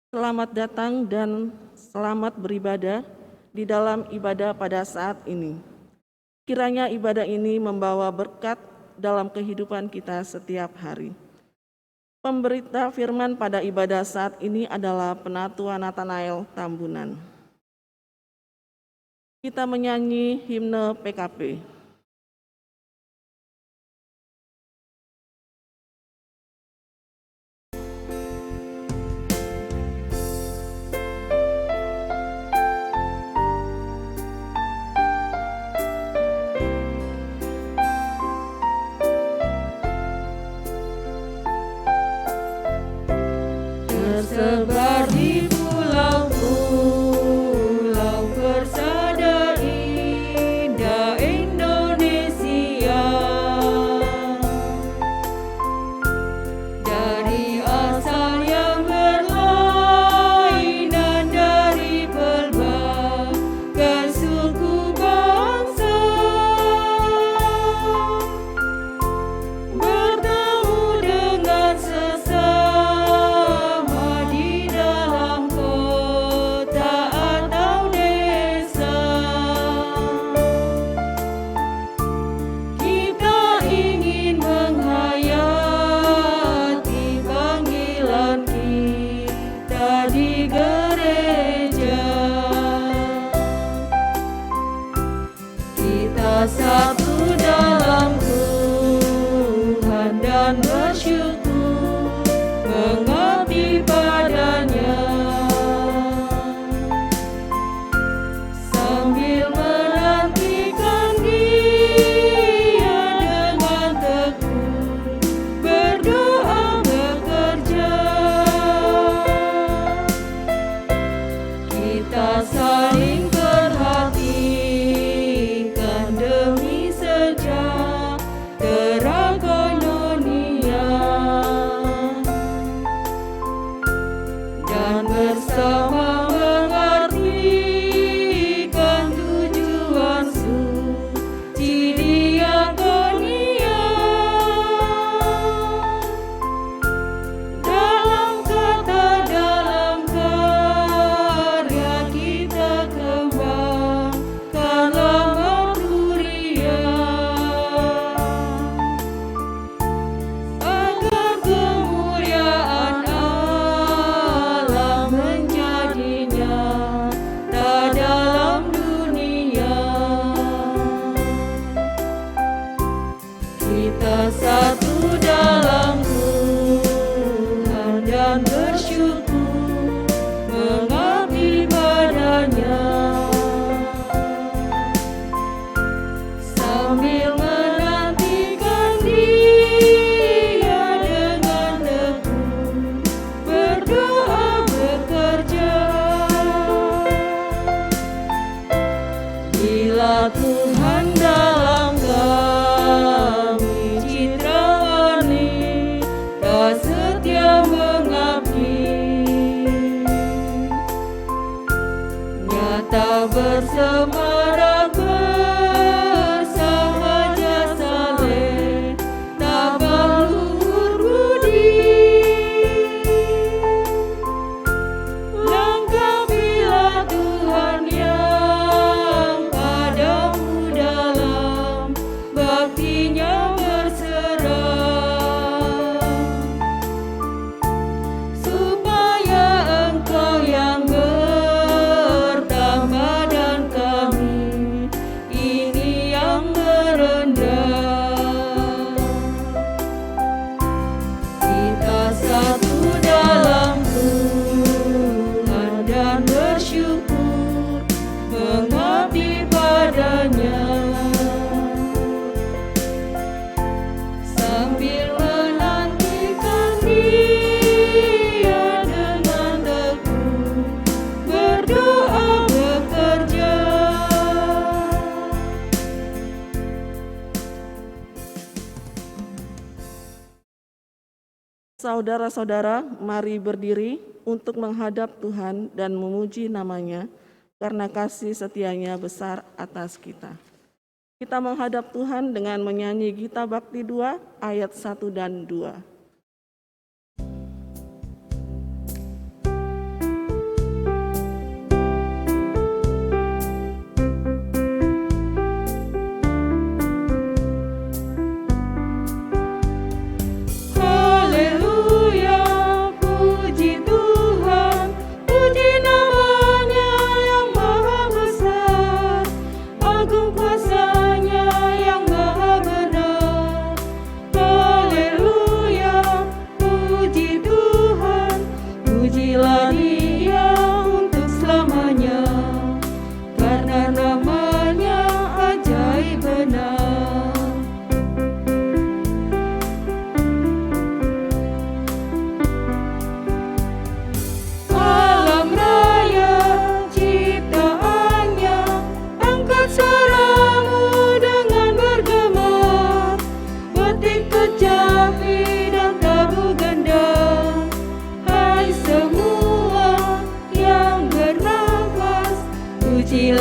Selamat datang dan selamat beribadah di dalam ibadah pada saat ini. Kiranya ibadah ini membawa berkat dalam kehidupan kita setiap hari. Pemberita firman pada ibadah saat ini adalah Penatua Nathanael Tambunan. Kita menyanyi himne PKP. Tersebar di pulau-pulau persada indah Indonesia, dari asal yang berlainan, dari pelbagai suku bangsa, bertemu dengan sesama di dalam kota atau desa. Kita ingin menghayati panggilan kita di gereja. Kita satu dalam Tuhan dan bersyukur mengabdi padanya, sambil menantikan Dia dengan tekun berdoa bekerja. Kita saling perhatikan demi sejahtera koinonia, dan bersama mengartikan tujuan suci diakonia. Dalam kata, dalam karya kita kembangkanlah marturia, agar kemuliaan Allah menjadi nyata dalam dunia. Kita satu dalam Tuhan dan bersyukur mengabdi padanya, sambil menantikan Dia dengan tekun berdoa bekerja. Bila Tuhan dalam kami citrawani, tak setia mengabdi, nyata bersemarak bersama jasa tabah luhur budi. Lengkapilah Tuhan yang padamu dalam baktinya berserah, supaya Engkau yang bertambah dan kami ini yang merendah. Kita satu dalam Tuhan dan bersyukur mengabdi padanya, sambil menantikan Dia dengan tekun berdoa bekerja. Saudara-saudara, mari berdiri untuk menghadap Tuhan dan memuji nama-Nya karena kasih setia-Nya besar atas kita. Kita menghadap Tuhan dengan menyanyi Gita Bakti 2 ayat 1 dan 2.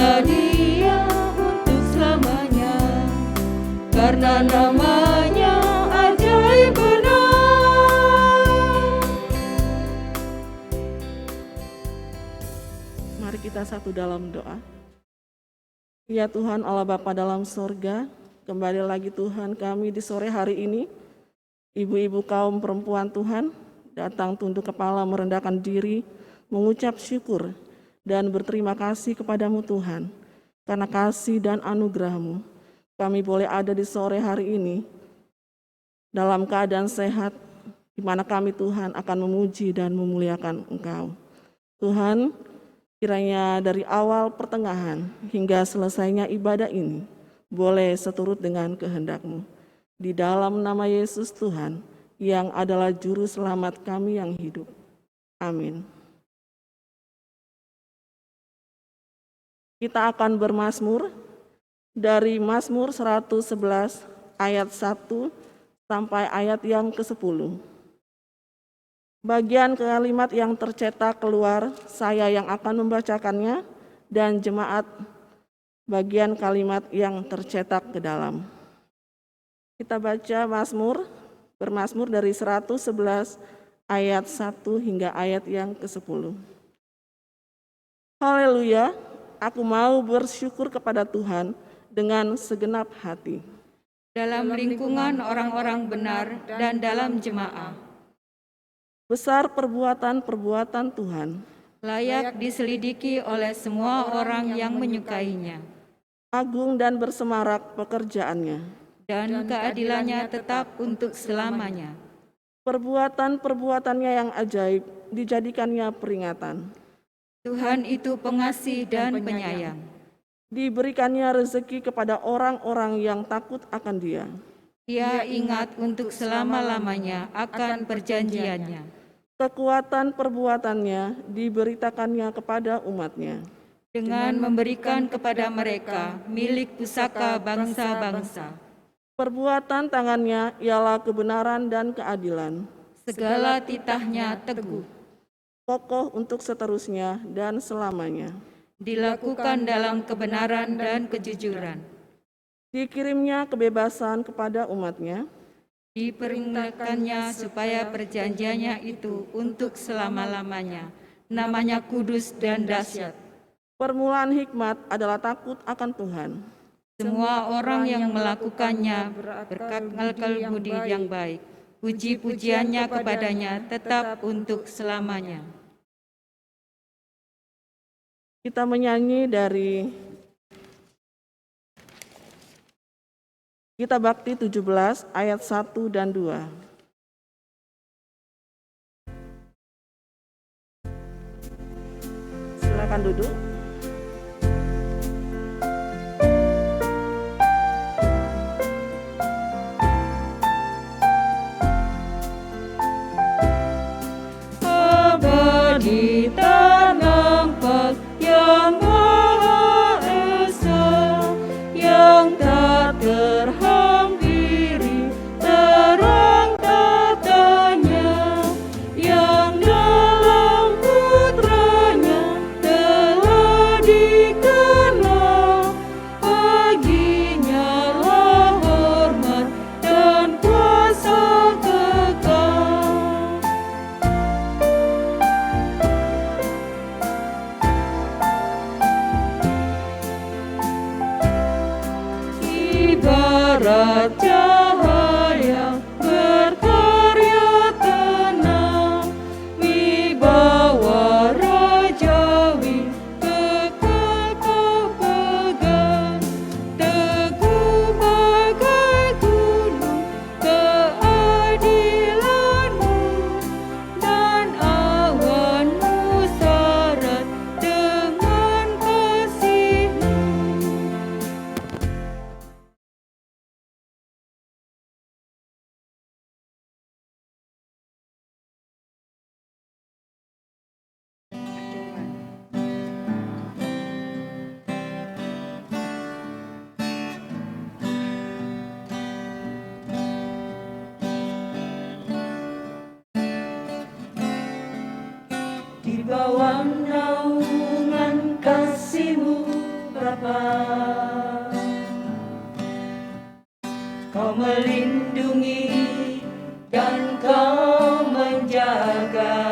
sedia untuk selamanya, karena namanya ajaib benar. Mari kita satu dalam doa. Ya Tuhan Allah Bapa dalam sorga, kembali lagi Tuhan kami di sore hari ini, ibu-ibu kaum perempuan Tuhan, datang tunduk kepala merendahkan diri, mengucap syukur dan berterima kasih kepadamu Tuhan, karena kasih dan anugerah-Mu. Kami boleh ada di sore hari ini, dalam keadaan sehat, di mana kami Tuhan akan memuji dan memuliakan Engkau. Tuhan, kiranya dari awal pertengahan hingga selesainya ibadah ini boleh seturut dengan kehendak-Mu. Di dalam nama Yesus Tuhan yang adalah juru selamat kami yang hidup. Amin. Kita akan bermazmur dari Mazmur 111 ayat 1 sampai ayat yang ke-10. Bagian kalimat yang tercetak keluar, saya yang akan membacakannya, dan jemaat bagian kalimat yang tercetak ke dalam. Kita baca bermazmur dari 111 ayat 1 hingga ayat yang ke-10. Haleluya, aku mau bersyukur kepada Tuhan dengan segenap hati. Dalam lingkungan orang-orang benar dan dalam jemaah, Besar perbuatan-perbuatan Tuhan, layak diselidiki oleh semua orang yang menyukainya, agung dan bersemarak pekerjaannya. dan keadilannya tetap untuk selamanya. Perbuatan-perbuatannya yang ajaib dijadikannya peringatan. Tuhan itu pengasih dan penyayang. Diberikannya rezeki kepada orang-orang yang takut akan Dia. Dia ingat untuk selama-lamanya akan perjanjiannya. Kekuatan perbuatannya diberitakannya kepada umatnya. Dengan memberikan kepada mereka milik pusaka bangsa-bangsa. Perbuatan tangannya ialah kebenaran dan keadilan. Segala titahnya teguh, Kokoh untuk seterusnya dan selamanya. dilakukan dalam kebenaran dan kejujuran. Dikirimnya kebebasan kepada umatnya. Diperintahkannya supaya perjanjiannya itu untuk selama-lamanya. Namanya kudus dan dahsyat. Permulaan hikmat adalah takut akan Tuhan. Semua orang yang melakukannya berakal budi yang baik. Puji-pujiannya kepadanya tetap untuk selamanya. Kita menyanyi dari Gita Bakti 17 ayat 1 dan 2. Silakan duduk. Abadi tak nampak yang Maha Esa, yang tak terhampiri terang tatanya, yang dalam putranya telah dikenal. Baginya lah hormat dan kuasa kekal. Ibarat cahaya berkarya tenang, wibawa rajawi kekal kau pegang, teguh bagai gunung keadilanmu, dan awanmu syarat dengan kasihmu. Di bawah naungan kasih-Mu Bapa. Kau melindungi dan Kau menjaga,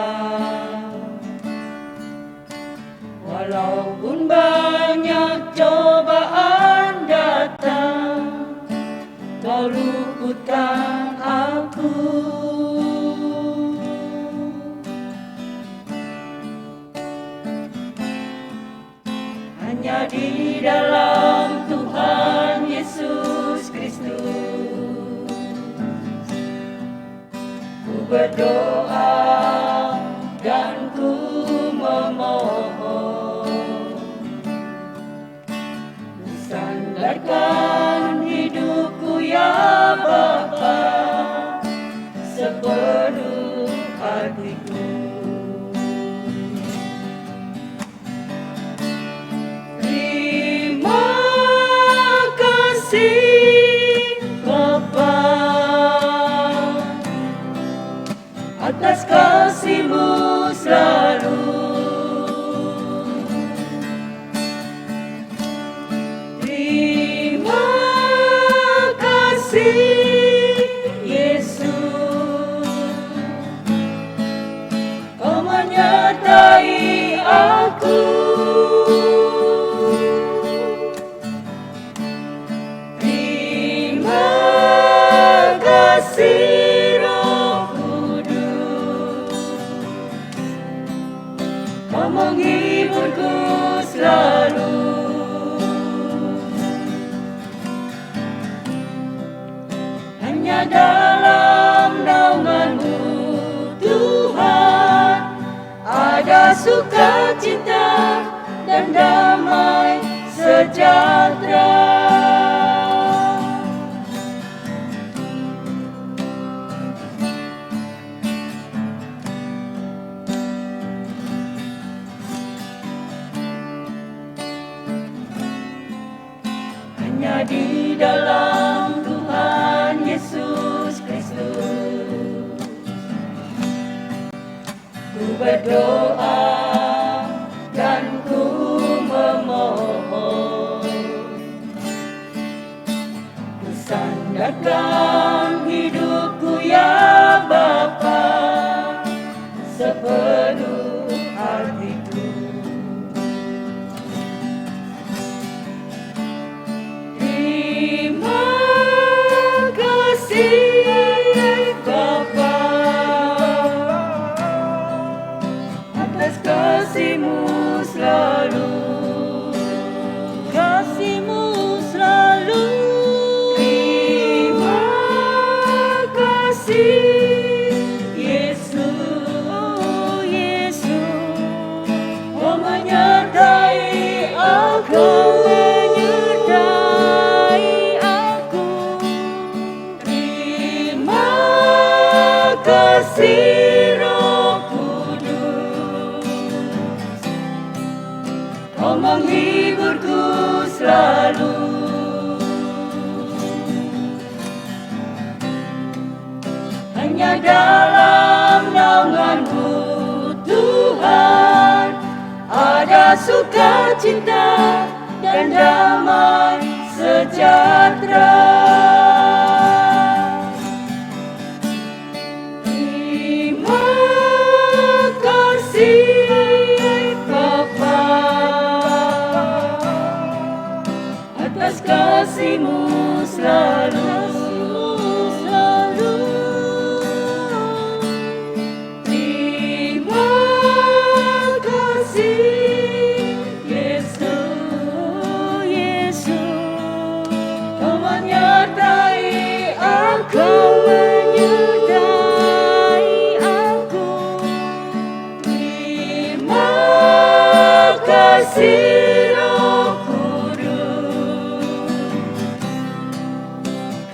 walaupun banyak cobaan datang, Kau luputkan aku. Hanya di dalam Tuhan Yesus Kristus ku berdoa dan ku memohon. Sandarkan hidupku ya Bapa, sepenuh hatiku. Terima kasih Bapa atas kasih-Mu selalu. Terima kasih Yesus, Kau menyertai aku. Terima kasih Roh Kudus, Kau menghiburku selalu. Hanya dalam naungan-Mu Tuhan ada sukacita dan damai sejahtera. Hanya di dalam Tuhan Yesus Kristus ku berdoa dan ku memohon. Ku sandarkan hidupku ya Bapa, sepenuh hatiku. Terima kasih Bapa atas kasih-Mu selalu. Kasih-Mu selalu. Terima kasih Yesus, oh Yesus, Kau menyertai aku. Kasih Roh Kudus, Kau menghiburku selalu. Hanya dalam naungan-Mu Tuhan ada sukacita dan damai sejahtera. Atas kasih-Mu selalu. Terima kasih Yesus, Yesus, Kau menyertai aku. Terima kasih Roh Kudus,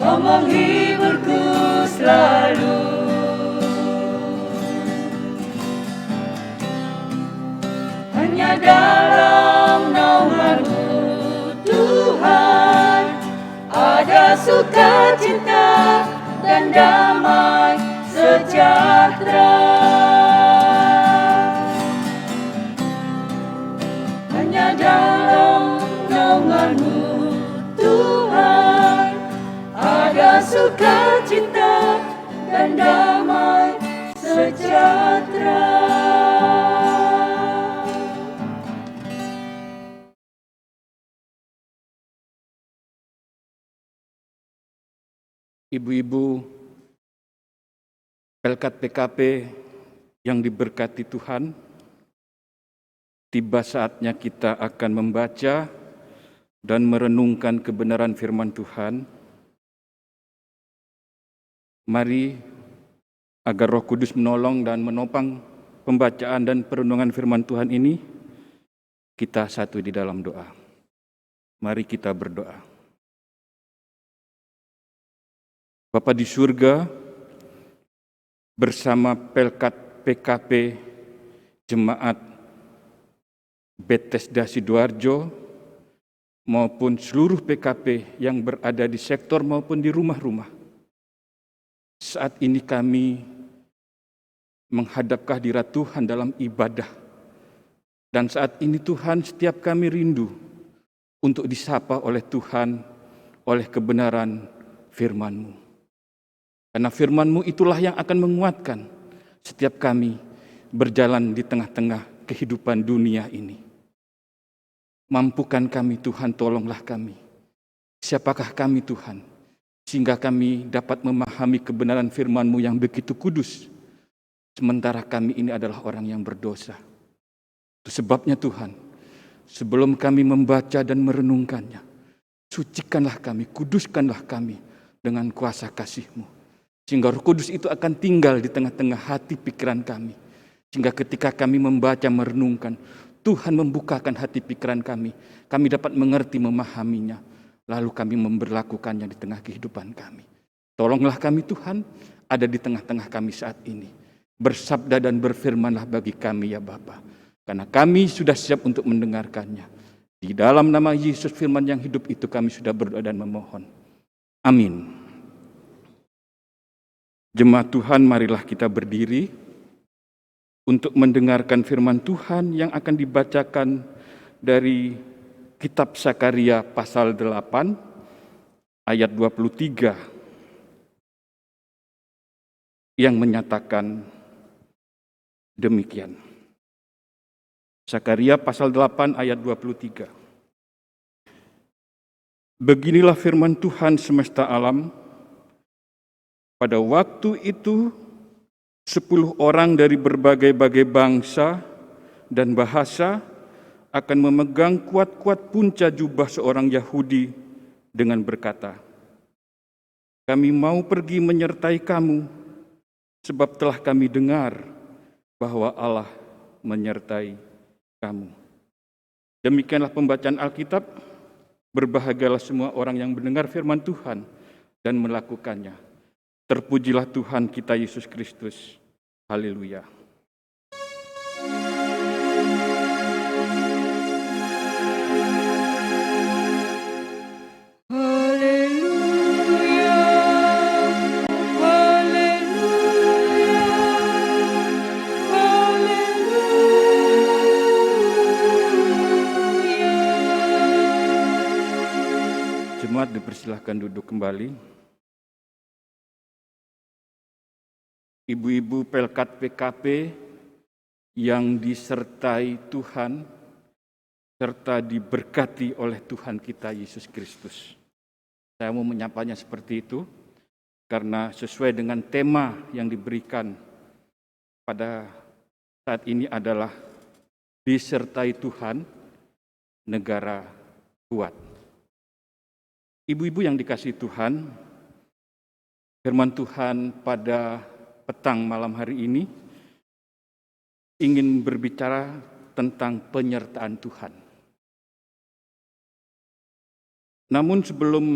Kau menghiburku selalu. Hanya dalam naungan-Mu Tuhan ada sukacita dan damai sejahtera. Hanya dalam naungan naungan-Mu Tuhan, ada sukacita dan damai sejahtera. Ibu-ibu Pelkat PKP yang diberkati Tuhan, tiba saatnya kita akan membaca dan merenungkan kebenaran firman Tuhan. Mari agar Roh Kudus menolong dan menopang pembacaan dan perenungan firman Tuhan ini, kita satu di dalam doa. Mari kita berdoa. Bapa di surga, bersama Pelkat PKP Jemaat Bethesda Sidoarjo maupun seluruh PKP yang berada di sektor maupun di rumah-rumah, saat ini kami menghadap kehadirat Tuhan dalam ibadah. Dan saat ini Tuhan, setiap kami rindu untuk disapa oleh Tuhan, oleh kebenaran firman-Mu. Karena firman-Mu itulah yang akan menguatkan setiap kami berjalan di tengah-tengah kehidupan dunia ini. Mampukan kami Tuhan, tolonglah kami. Siapakah kami Tuhan? Sehingga kami dapat memahami kebenaran firman-Mu yang begitu kudus. Sementara kami ini adalah orang yang berdosa. Itu sebabnya Tuhan, sebelum kami membaca dan merenungkannya, sucikanlah kami, kuduskanlah kami dengan kuasa kasih-Mu. Sehingga Roh Kudus itu akan tinggal di tengah-tengah hati pikiran kami. Sehingga ketika kami membaca, merenungkan, Tuhan membukakan hati pikiran kami. Kami dapat mengerti, memahaminya. Lalu kami memberlakukannya di tengah kehidupan kami. Tolonglah kami Tuhan, ada di tengah-tengah kami saat ini. Bersabda dan berfirmanlah bagi kami ya Bapa. Karena kami sudah siap untuk mendengarkannya. Di dalam nama Yesus firman yang hidup itu kami sudah berdoa dan memohon. Amin. Jemaat Tuhan, marilah kita berdiri untuk mendengarkan firman Tuhan yang akan dibacakan dari kitab Sakaria pasal 8 ayat 23 yang menyatakan demikian. Sakaria pasal 8 ayat 23. Beginilah firman Tuhan semesta alam. Pada waktu itu, 10 orang dari berbagai-bagai bangsa dan bahasa akan memegang kuat-kuat punca jubah seorang Yahudi dengan berkata, "Kami mau pergi menyertai kamu, sebab telah kami dengar bahwa Allah menyertai kamu." Demikianlah pembacaan Alkitab. Berbahagialah semua orang yang mendengar firman Tuhan dan melakukannya. Terpujilah Tuhan kita Yesus Kristus. Haleluya. Haleluya, haleluya, haleluya. Jemaat dipersilahkan duduk kembali. Ibu-ibu Pelkat PKP yang disertai Tuhan serta diberkati oleh Tuhan kita Yesus Kristus. Saya mau menyapanya seperti itu karena sesuai dengan tema yang diberikan pada saat ini adalah disertai Tuhan, negara kuat. Ibu-ibu yang dikasihi Tuhan, firman Tuhan pada petang malam hari ini ingin berbicara tentang penyertaan Tuhan. Namun sebelum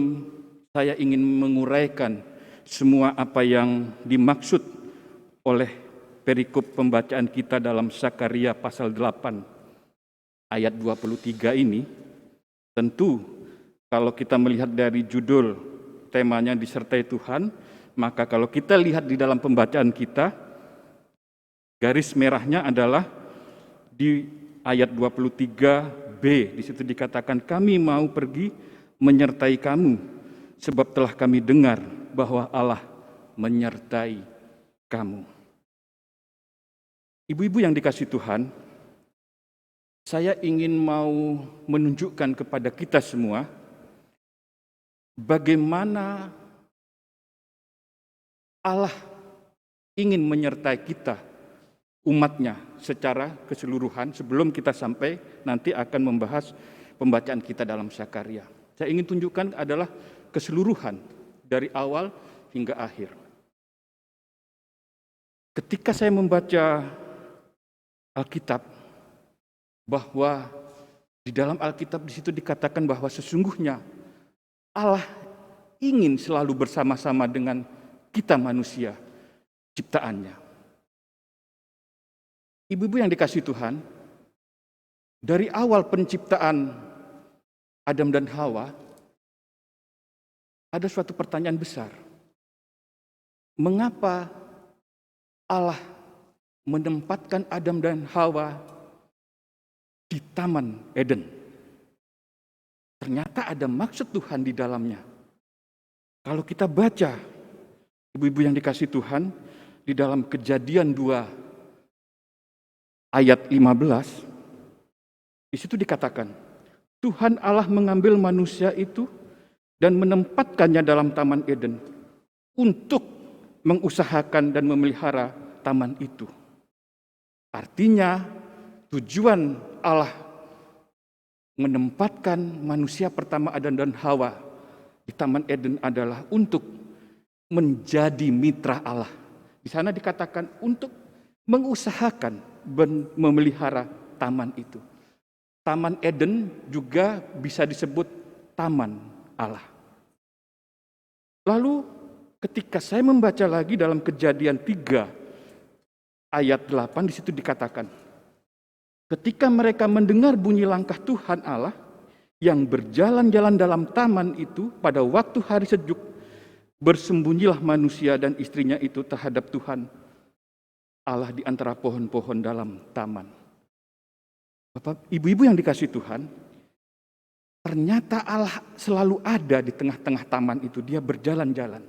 saya ingin menguraikan semua apa yang dimaksud oleh perikop pembacaan kita dalam Sakaria pasal 8 ayat 23 ini, tentu kalau kita melihat dari judul temanya disertai Tuhan, maka kalau kita lihat di dalam pembacaan kita, garis merahnya adalah di ayat 23b B, di situ dikatakan kami mau pergi menyertai kamu sebab telah kami dengar bahwa Allah menyertai kamu. Ibu-ibu yang dikasihi Tuhan, saya ingin mau menunjukkan kepada kita semua bagaimana Allah ingin menyertai kita, umatnya, secara keseluruhan sebelum kita sampai nanti akan membahas pembacaan kita dalam Sakarya. Saya ingin tunjukkan adalah keseluruhan dari awal hingga akhir. Ketika saya membaca Alkitab, bahwa di dalam Alkitab di situ dikatakan bahwa sesungguhnya Allah ingin selalu bersama-sama dengan kita manusia ciptaannya. Ibu-ibu yang dikasihi Tuhan, dari awal penciptaan Adam dan Hawa, ada suatu pertanyaan besar. Mengapa Allah menempatkan Adam dan Hawa di Taman Eden? Ternyata ada maksud Tuhan di dalamnya. Kalau kita baca, ibu-ibu yang dikasihi Tuhan, di dalam Kejadian 2 ayat 15, di situ dikatakan, Tuhan Allah mengambil manusia itu dan menempatkannya dalam Taman Eden untuk mengusahakan dan memelihara taman itu. Artinya, tujuan Allah menempatkan manusia pertama Adam dan Hawa di Taman Eden adalah untuk menjadi mitra Allah. Di sana dikatakan untuk mengusahakan dan memelihara taman itu. Taman Eden juga bisa disebut taman Allah. Lalu ketika saya membaca lagi dalam Kejadian 3 ayat 8, di situ dikatakan, ketika mereka mendengar bunyi langkah Tuhan Allah yang berjalan-jalan dalam taman itu pada waktu hari sejuk, bersembunyilah manusia dan istrinya itu terhadap Tuhan Allah di antara pohon-pohon dalam taman. Bapak, ibu-ibu yang dikasihi Tuhan, ternyata Allah selalu ada di tengah-tengah taman itu, dia berjalan-jalan.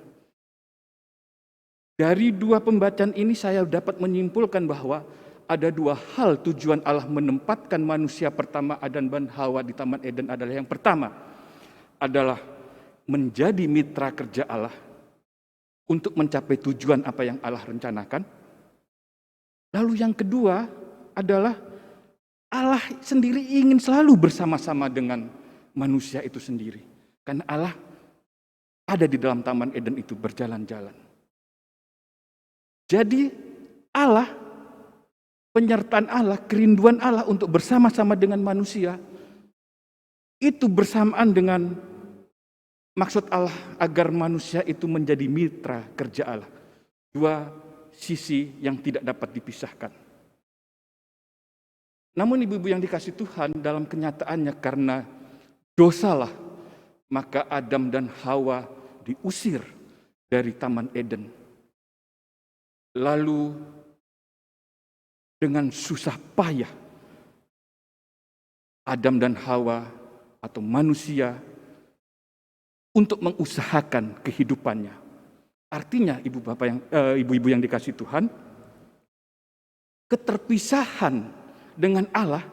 Dari dua pembacaan ini saya dapat menyimpulkan bahwa ada dua hal tujuan Allah menempatkan manusia pertama Adam dan Hawa di Taman Eden adalah, yang pertama adalah menjadi mitra kerja Allah untuk mencapai tujuan apa yang Allah rencanakan. Lalu yang kedua adalah Allah sendiri ingin selalu bersama-sama dengan manusia itu sendiri. Karena Allah ada di dalam Taman Eden itu berjalan-jalan. Jadi Allah, penyertaan Allah, kerinduan Allah untuk bersama-sama dengan manusia, itu bersamaan dengan maksud Allah agar manusia itu menjadi mitra kerja Allah. Dua sisi yang tidak dapat dipisahkan. Namun ibu-ibu yang dikasihi Tuhan, dalam kenyataannya karena dosalah, maka Adam dan Hawa diusir dari Taman Eden. Lalu dengan susah payah Adam dan Hawa atau manusia untuk mengusahakan kehidupannya. Artinya ibu-ibu yang dikasihi Tuhan, keterpisahan dengan Allah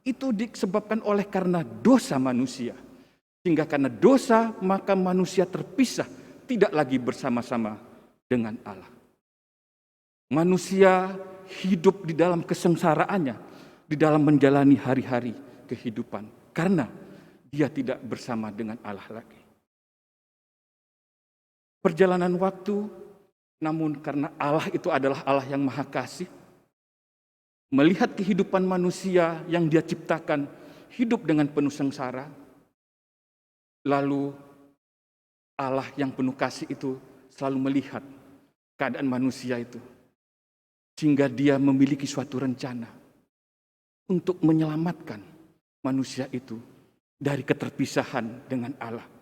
itu disebabkan oleh karena dosa manusia. Sehingga karena dosa maka manusia terpisah, tidak lagi bersama-sama dengan Allah. Manusia hidup di dalam kesengsaraannya, di dalam menjalani hari-hari kehidupan, karena dia tidak bersama dengan Allah lagi. Perjalanan waktu, namun karena Allah itu adalah Allah yang Maha Kasih, melihat kehidupan manusia yang Dia ciptakan hidup dengan penuh sengsara, lalu Allah yang penuh kasih itu selalu melihat keadaan manusia itu, sehingga Dia memiliki suatu rencana untuk menyelamatkan manusia itu dari keterpisahan dengan Allah.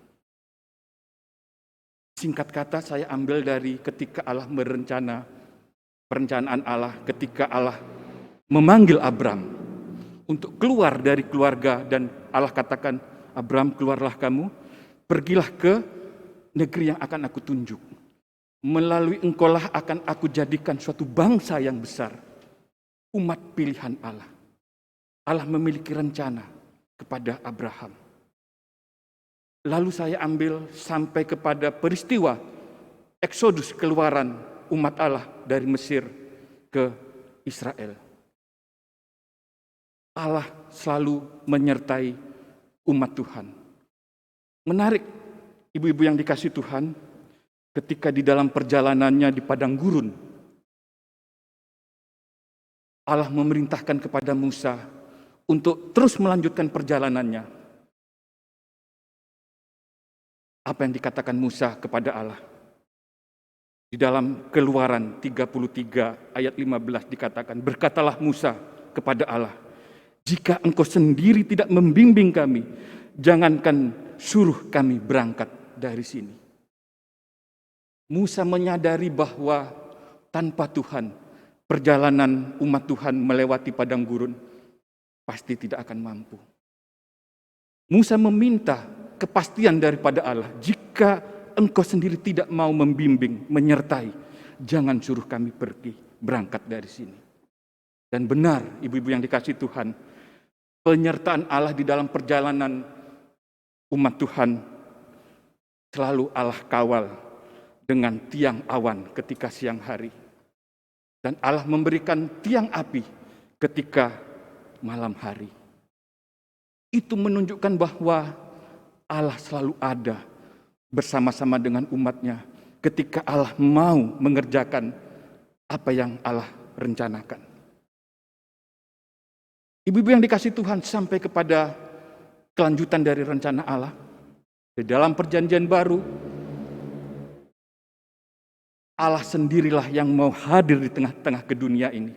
Singkat kata saya ambil dari ketika Allah perencanaan Allah ketika Allah memanggil Abram untuk keluar dari keluarga, dan Allah katakan, Abraham, keluarlah kamu, pergilah ke negeri yang akan aku tunjuk. Melalui engkaulah akan aku jadikan suatu bangsa yang besar, umat pilihan Allah. Allah memiliki rencana kepada Abraham. Lalu saya ambil sampai kepada peristiwa Eksodus, keluaran umat Allah dari Mesir ke Israel. Allah selalu menyertai umat Tuhan. Menarik, ibu-ibu yang dikasihi Tuhan, ketika di dalam perjalanannya di padang gurun, Allah memerintahkan kepada Musa untuk terus melanjutkan perjalanannya. Apa yang dikatakan Musa kepada Allah? Di dalam Keluaran 33 ayat 15 dikatakan, berkatalah Musa kepada Allah, jika engkau sendiri tidak membimbing kami, jangankan suruh kami berangkat dari sini. Musa menyadari bahwa tanpa Tuhan, perjalanan umat Tuhan melewati padang gurun pasti tidak akan mampu. Musa meminta kepastian daripada Allah, jika engkau sendiri tidak mau membimbing, menyertai, jangan suruh kami pergi, berangkat dari sini. Dan benar, ibu-ibu yang dikasihi Tuhan, penyertaan Allah di dalam perjalanan umat Tuhan selalu Allah kawal dengan tiang awan ketika siang hari. Dan Allah memberikan tiang api ketika malam hari. Itu menunjukkan bahwa Allah selalu ada bersama-sama dengan umatnya ketika Allah mau mengerjakan apa yang Allah rencanakan. Ibu-ibu yang dikasihi Tuhan, sampai kepada kelanjutan dari rencana Allah. Di dalam perjanjian baru, Allah sendirilah yang mau hadir di tengah-tengah ke dunia ini.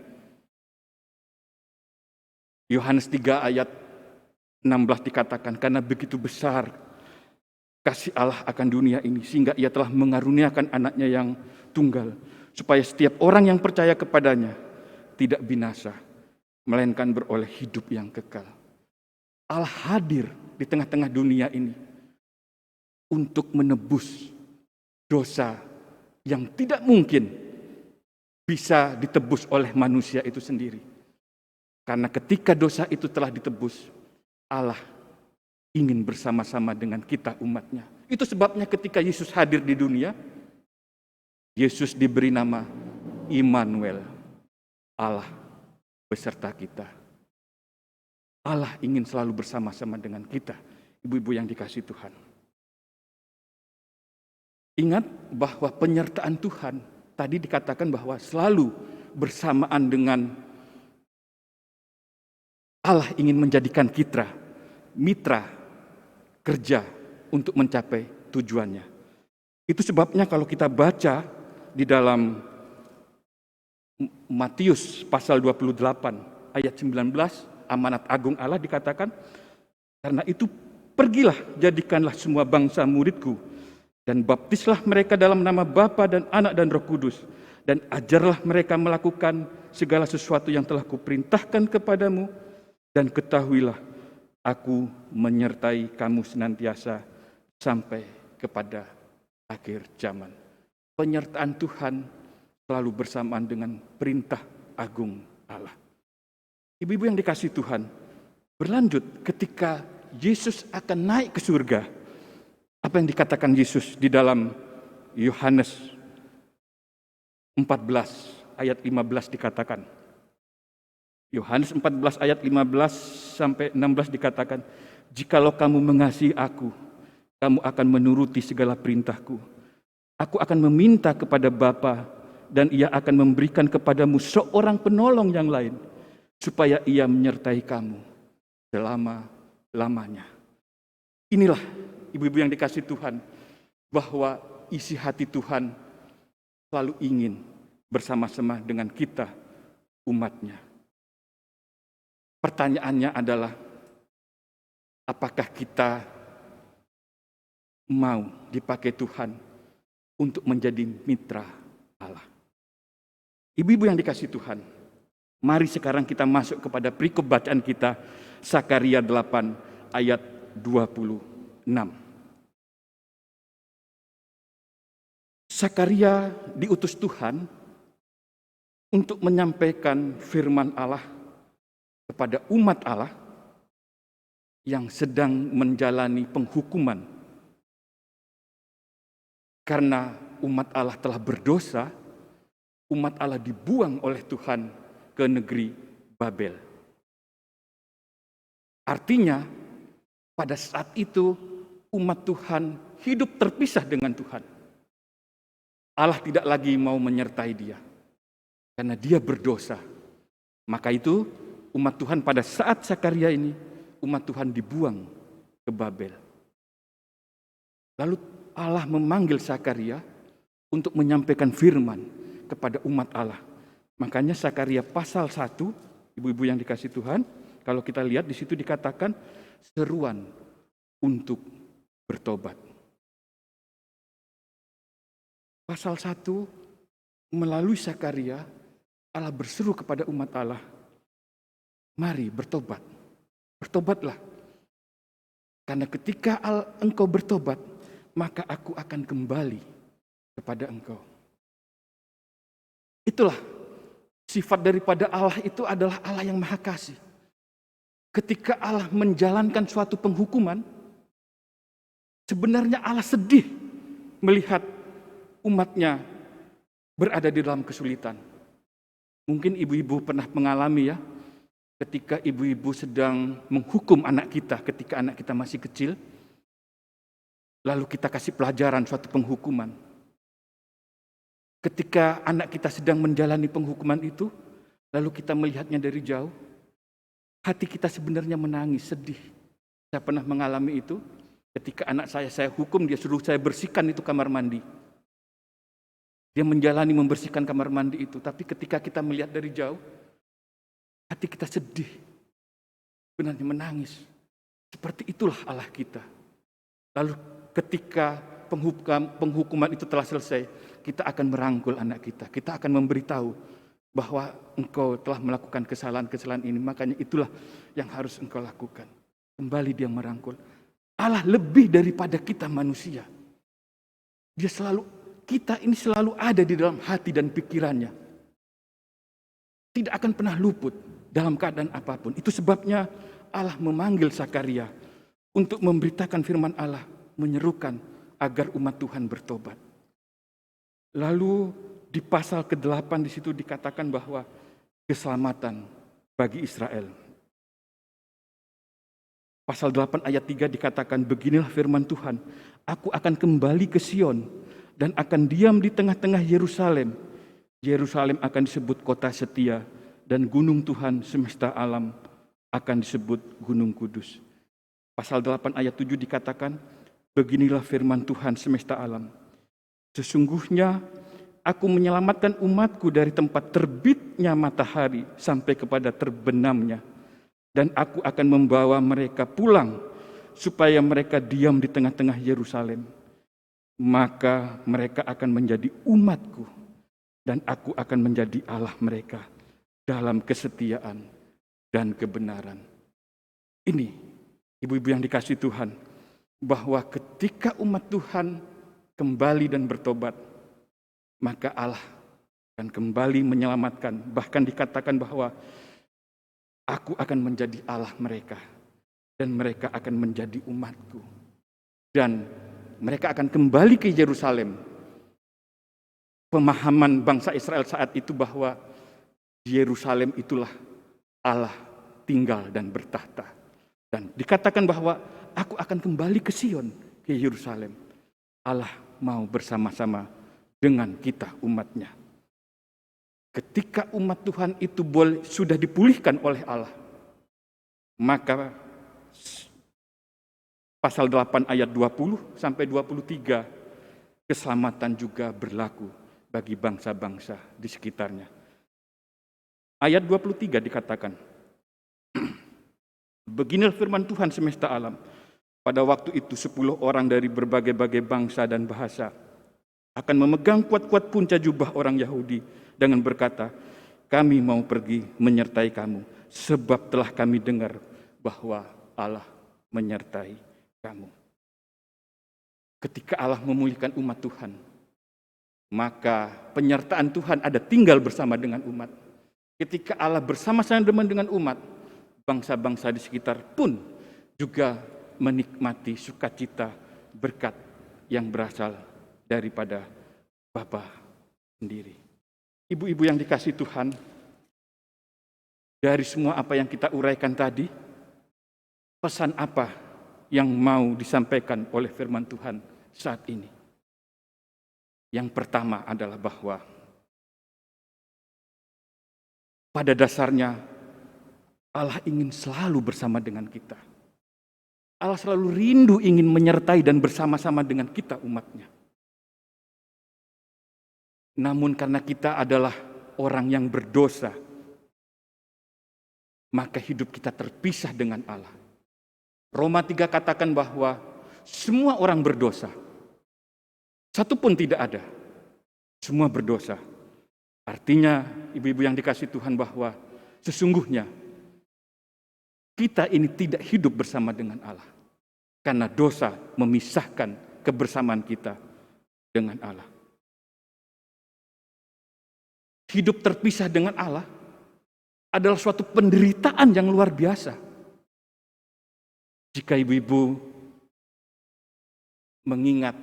Yohanes 3 ayat 16 dikatakan, karena begitu besar kasih Allah akan dunia ini, sehingga ia telah mengaruniakan anaknya yang tunggal, supaya setiap orang yang percaya kepadanya tidak binasa, melainkan beroleh hidup yang kekal. Allah hadir di tengah-tengah dunia ini untuk menebus dosa yang tidak mungkin bisa ditebus oleh manusia itu sendiri. Karena ketika dosa itu telah ditebus, Allah ingin bersama-sama dengan kita umatnya. Itu sebabnya ketika Yesus hadir di dunia, Yesus diberi nama Immanuel, Allah beserta kita. Allah ingin selalu bersama-sama dengan kita, ibu-ibu yang dikasihi Tuhan. Ingat bahwa penyertaan Tuhan tadi dikatakan bahwa selalu bersamaan dengan Allah ingin menjadikan kita mitra kerja untuk mencapai tujuannya. Itu sebabnya kalau kita baca di dalam Matius pasal 28 ayat 19, amanat agung Allah dikatakan, karena itu pergilah, jadikanlah semua bangsa muridku, dan baptislah mereka dalam nama Bapa dan Anak dan Roh Kudus, dan ajarlah mereka melakukan segala sesuatu yang telah kuperintahkan kepadamu, dan ketahuilah aku menyertai kamu senantiasa sampai kepada akhir zaman. Penyertaan Tuhan selalu bersamaan dengan perintah agung Allah. Ibu-ibu yang dikasihi Tuhan, berlanjut ketika Yesus akan naik ke surga. Apa yang dikatakan Yesus di dalam Yohanes 14 ayat 15 dikatakan. Yohanes 14 ayat 15 sampai 16 dikatakan, jikalau kamu mengasihi aku, kamu akan menuruti segala perintahku. Aku akan meminta kepada Bapa, dan ia akan memberikan kepadamu seorang penolong yang lain, supaya ia menyertai kamu selama-lamanya. Inilah ibu-ibu yang dikasihi Tuhan, bahwa isi hati Tuhan selalu ingin bersama-sama dengan kita, umatnya. Pertanyaannya adalah, apakah kita mau dipakai Tuhan untuk menjadi mitra Allah? Ibu-ibu yang dikasihi Tuhan, Mari sekarang kita masuk kepada perikop bacaan kita, Sakaria 8 ayat 26. Sakaria diutus Tuhan untuk menyampaikan firman Allah kepada umat Allah yang sedang menjalani penghukuman. Karena umat Allah telah berdosa, umat Allah dibuang oleh Tuhan ke negeri Babel. Artinya, pada saat itu umat Tuhan hidup terpisah dengan Tuhan. Allah tidak lagi mau menyertai dia karena dia berdosa. Maka itu umat Tuhan pada saat Sakaria ini, umat Tuhan dibuang ke Babel. Lalu Allah memanggil Sakaria untuk menyampaikan firman kepada umat Allah. Makanya Sakaria pasal 1, ibu-ibu yang dikasih Tuhan, kalau kita lihat di situ dikatakan seruan untuk bertobat. Pasal 1, melalui Sakaria, Allah berseru kepada umat Allah, mari bertobat, bertobatlah. Karena ketika engkau bertobat, maka aku akan kembali kepada engkau. Itulah sifat daripada Allah, itu adalah Allah yang maha kasih. Ketika Allah menjalankan suatu penghukuman, sebenarnya Allah sedih melihat umatnya berada di dalam kesulitan. Mungkin ibu-ibu pernah mengalami ya, ketika ibu-ibu sedang menghukum anak kita ketika anak kita masih kecil, lalu kita kasih pelajaran suatu penghukuman. Ketika anak kita sedang menjalani penghukuman itu, lalu kita melihatnya dari jauh, hati kita sebenarnya menangis, sedih. Saya pernah mengalami itu, ketika anak saya hukum, dia suruh saya bersihkan itu kamar mandi. Dia menjalani membersihkan kamar mandi itu, tapi ketika kita melihat dari jauh, hati kita sedih, sebenarnya menangis. Seperti itulah Allah kita. Lalu ketika penghukuman itu telah selesai, kita akan merangkul anak kita. Kita akan memberitahu bahwa engkau telah melakukan kesalahan-kesalahan ini, makanya itulah yang harus engkau lakukan. Kembali dia merangkul. Allah lebih daripada kita manusia. Kita ini selalu ada di dalam hati dan pikirannya. Tidak akan pernah luput dalam keadaan apapun. Itu sebabnya Allah memanggil Sakaria untuk memberitakan firman Allah, menyerukan agar umat Tuhan bertobat. Lalu di pasal ke-8 di situ dikatakan bahwa keselamatan bagi Israel. Pasal 8 ayat 3 dikatakan, beginilah firman Tuhan, aku akan kembali ke Sion dan akan diam di tengah-tengah Yerusalem. Yerusalem akan disebut kota setia dan gunung Tuhan semesta alam akan disebut gunung kudus. Pasal 8 ayat 7 dikatakan, beginilah firman Tuhan semesta alam. Sesungguhnya aku menyelamatkan umatku dari tempat terbitnya matahari sampai kepada terbenamnya. Dan aku akan membawa mereka pulang supaya mereka diam di tengah-tengah Yerusalem. Maka mereka akan menjadi umatku dan aku akan menjadi Allah mereka dalam kesetiaan dan kebenaran. Ini ibu-ibu yang dikasihi Tuhan, bahwa ketika umat Tuhan kembali dan bertobat, maka Allah akan kembali menyelamatkan. Bahkan dikatakan bahwa aku akan menjadi Allah mereka dan mereka akan menjadi umatku. Dan mereka akan kembali ke Yerusalem. Pemahaman bangsa Israel saat itu bahwa di Yerusalem itulah Allah tinggal dan bertahta. Dan dikatakan bahwa aku akan kembali ke Sion, ke Yerusalem. Allah mau bersama-sama dengan kita umatnya. Ketika umat Tuhan itu sudah dipulihkan oleh Allah, maka pasal 8 ayat 20 sampai 23, keselamatan juga berlaku bagi bangsa-bangsa di sekitarnya. Ayat 23 dikatakan, beginilah firman Tuhan semesta alam. Pada waktu itu 10 orang dari berbagai-bagai bangsa dan bahasa akan memegang kuat-kuat punca jubah orang Yahudi dengan berkata, kami mau pergi menyertai kamu, sebab telah kami dengar bahwa Allah menyertai kamu. Ketika Allah memulihkan umat Tuhan, maka penyertaan Tuhan ada tinggal bersama dengan umat. Ketika Allah bersama-sama dengan umat, bangsa-bangsa di sekitar pun juga menikmati sukacita berkat yang berasal daripada Bapa sendiri. Ibu-ibu yang dikasihi Tuhan, dari semua apa yang kita uraikan tadi, pesan apa yang mau disampaikan oleh firman Tuhan saat ini? Yang pertama adalah bahwa pada dasarnya Allah ingin selalu bersama dengan kita. Allah selalu rindu ingin menyertai dan bersama-sama dengan kita umatnya. Namun karena kita adalah orang yang berdosa, maka hidup kita terpisah dengan Allah. Roma 3 katakan bahwa semua orang berdosa. Satu pun tidak ada. Semua berdosa. Artinya, ibu-ibu yang dikasihi Tuhan, bahwa sesungguhnya kita ini tidak hidup bersama dengan Allah. Karena dosa memisahkan kebersamaan kita dengan Allah. Hidup terpisah dengan Allah adalah suatu penderitaan yang luar biasa. Jika ibu-ibu mengingat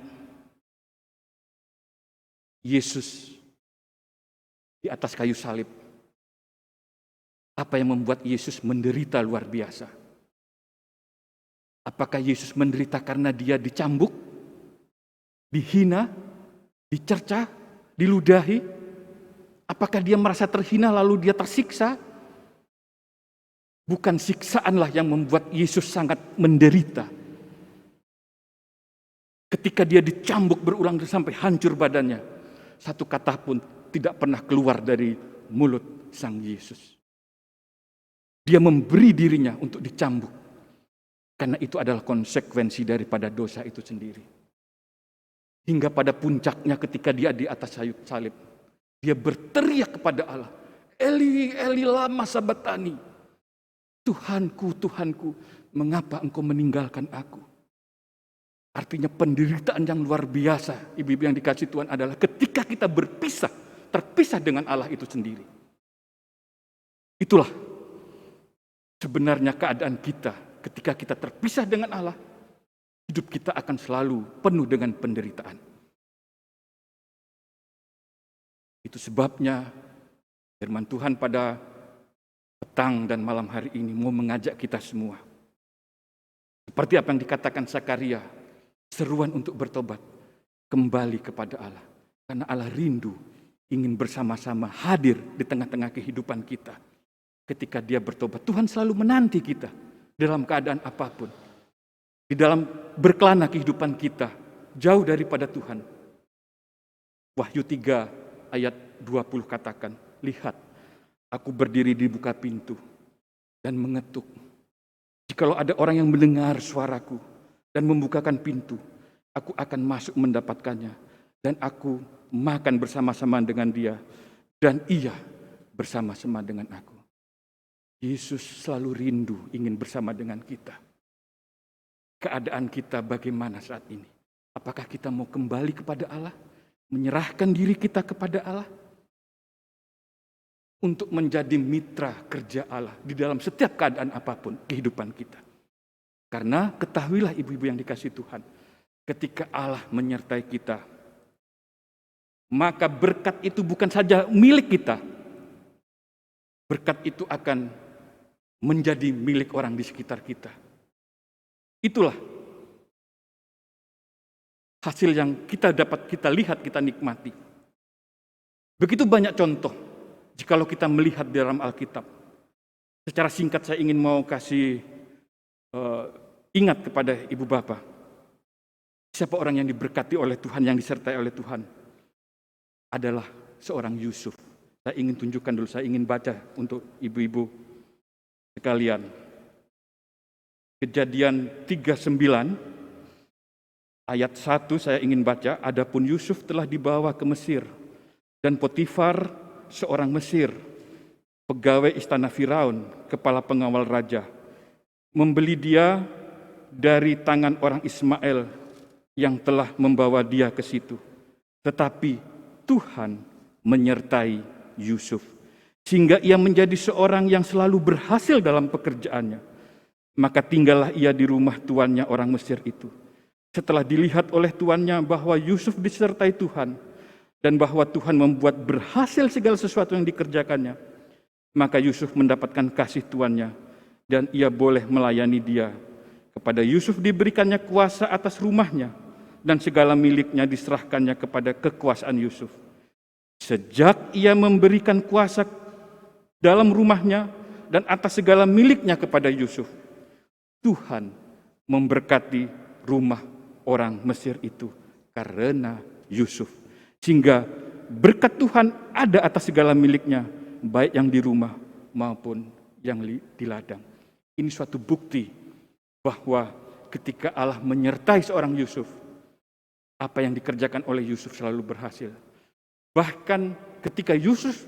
Yesus di atas kayu salib, apa yang membuat Yesus menderita luar biasa? Apakah Yesus menderita karena dia dicambuk, dihina, dicerca, diludahi? Apakah dia merasa terhina lalu dia tersiksa? Bukan siksaanlah yang membuat Yesus sangat menderita. Ketika dia dicambuk berulang sampai hancur badannya, satu kata pun tidak pernah keluar dari mulut Sang Yesus. Dia memberi dirinya untuk dicambuk. Karena itu adalah konsekuensi daripada dosa itu sendiri. Hingga pada puncaknya ketika dia di atas kayu salib, dia berteriak kepada Allah, Eli, Eli lama sabatani. Tuhanku, Tuhanku, mengapa engkau meninggalkan aku? Artinya penderitaan yang luar biasa, ibu-ibu yang dikasihi Tuhan, adalah ketika kita berpisah, terpisah dengan Allah itu sendiri. Itulah sebenarnya keadaan kita ketika kita terpisah dengan Allah. Hidup kita akan selalu penuh dengan penderitaan. Itu sebabnya firman Tuhan pada petang dan malam hari ini mau mengajak kita semua. Seperti apa yang dikatakan Zakaria, seruan untuk bertobat, kembali kepada Allah. Karena Allah rindu ingin bersama-sama hadir di tengah-tengah kehidupan kita. Ketika dia bertobat, Tuhan selalu menanti kita dalam keadaan apapun. Di dalam berkelana kehidupan kita, jauh daripada Tuhan. Wahyu 3 ayat 20 katakan, lihat, aku berdiri di buka pintu dan mengetuk. Jikalau ada orang yang mendengar suaraku dan membukakan pintu, aku akan masuk mendapatkannya. Dan aku makan bersama-sama dengan dia. Dan ia bersama-sama dengan aku. Yesus selalu rindu ingin bersama dengan kita. Keadaan kita bagaimana saat ini? Apakah kita mau kembali kepada Allah? Menyerahkan diri kita kepada Allah? Untuk menjadi mitra kerja Allah di dalam setiap keadaan apapun kehidupan kita. Karena ketahuilah ibu-ibu yang dikasihi Tuhan, ketika Allah menyertai kita, maka berkat itu bukan saja milik kita. Berkat itu akan menjadi milik orang di sekitar kita. Itulah hasil yang kita dapat kita lihat, kita nikmati. Begitu banyak contoh. Jikalau kita melihat di dalam Alkitab, secara singkat saya ingin mau kasih ingat kepada ibu bapak. Siapa orang yang diberkati oleh Tuhan, yang disertai oleh Tuhan? Adalah seorang Yusuf. Saya ingin tunjukkan dulu, saya ingin baca untuk ibu-ibu sekalian. Kejadian 39 ayat 1 saya ingin baca. Adapun Yusuf telah dibawa ke Mesir, dan Potifar seorang Mesir pegawai istana Firaun, kepala pengawal raja, membeli dia dari tangan orang Ismail yang telah membawa dia ke situ. Tetapi Tuhan menyertai Yusuf, sehingga ia menjadi seorang yang selalu berhasil dalam pekerjaannya. Maka tinggallah ia di rumah tuannya orang Mesir itu. Setelah dilihat oleh tuannya bahwa Yusuf disertai Tuhan, dan bahwa Tuhan membuat berhasil segala sesuatu yang dikerjakannya, maka Yusuf mendapatkan kasih tuannya, dan ia boleh melayani dia. Kepada Yusuf diberikannya kuasa atas rumahnya, dan segala miliknya diserahkannya kepada kekuasaan Yusuf. Sejak ia memberikan kuasa dalam rumahnya dan atas segala miliknya kepada Yusuf, Tuhan memberkati rumah orang Mesir itu karena Yusuf. Sehingga berkat Tuhan ada atas segala miliknya, baik yang di rumah maupun yang di ladang. Ini suatu bukti bahwa ketika Allah menyertai seorang Yusuf, apa yang dikerjakan oleh Yusuf selalu berhasil. Bahkan ketika Yusuf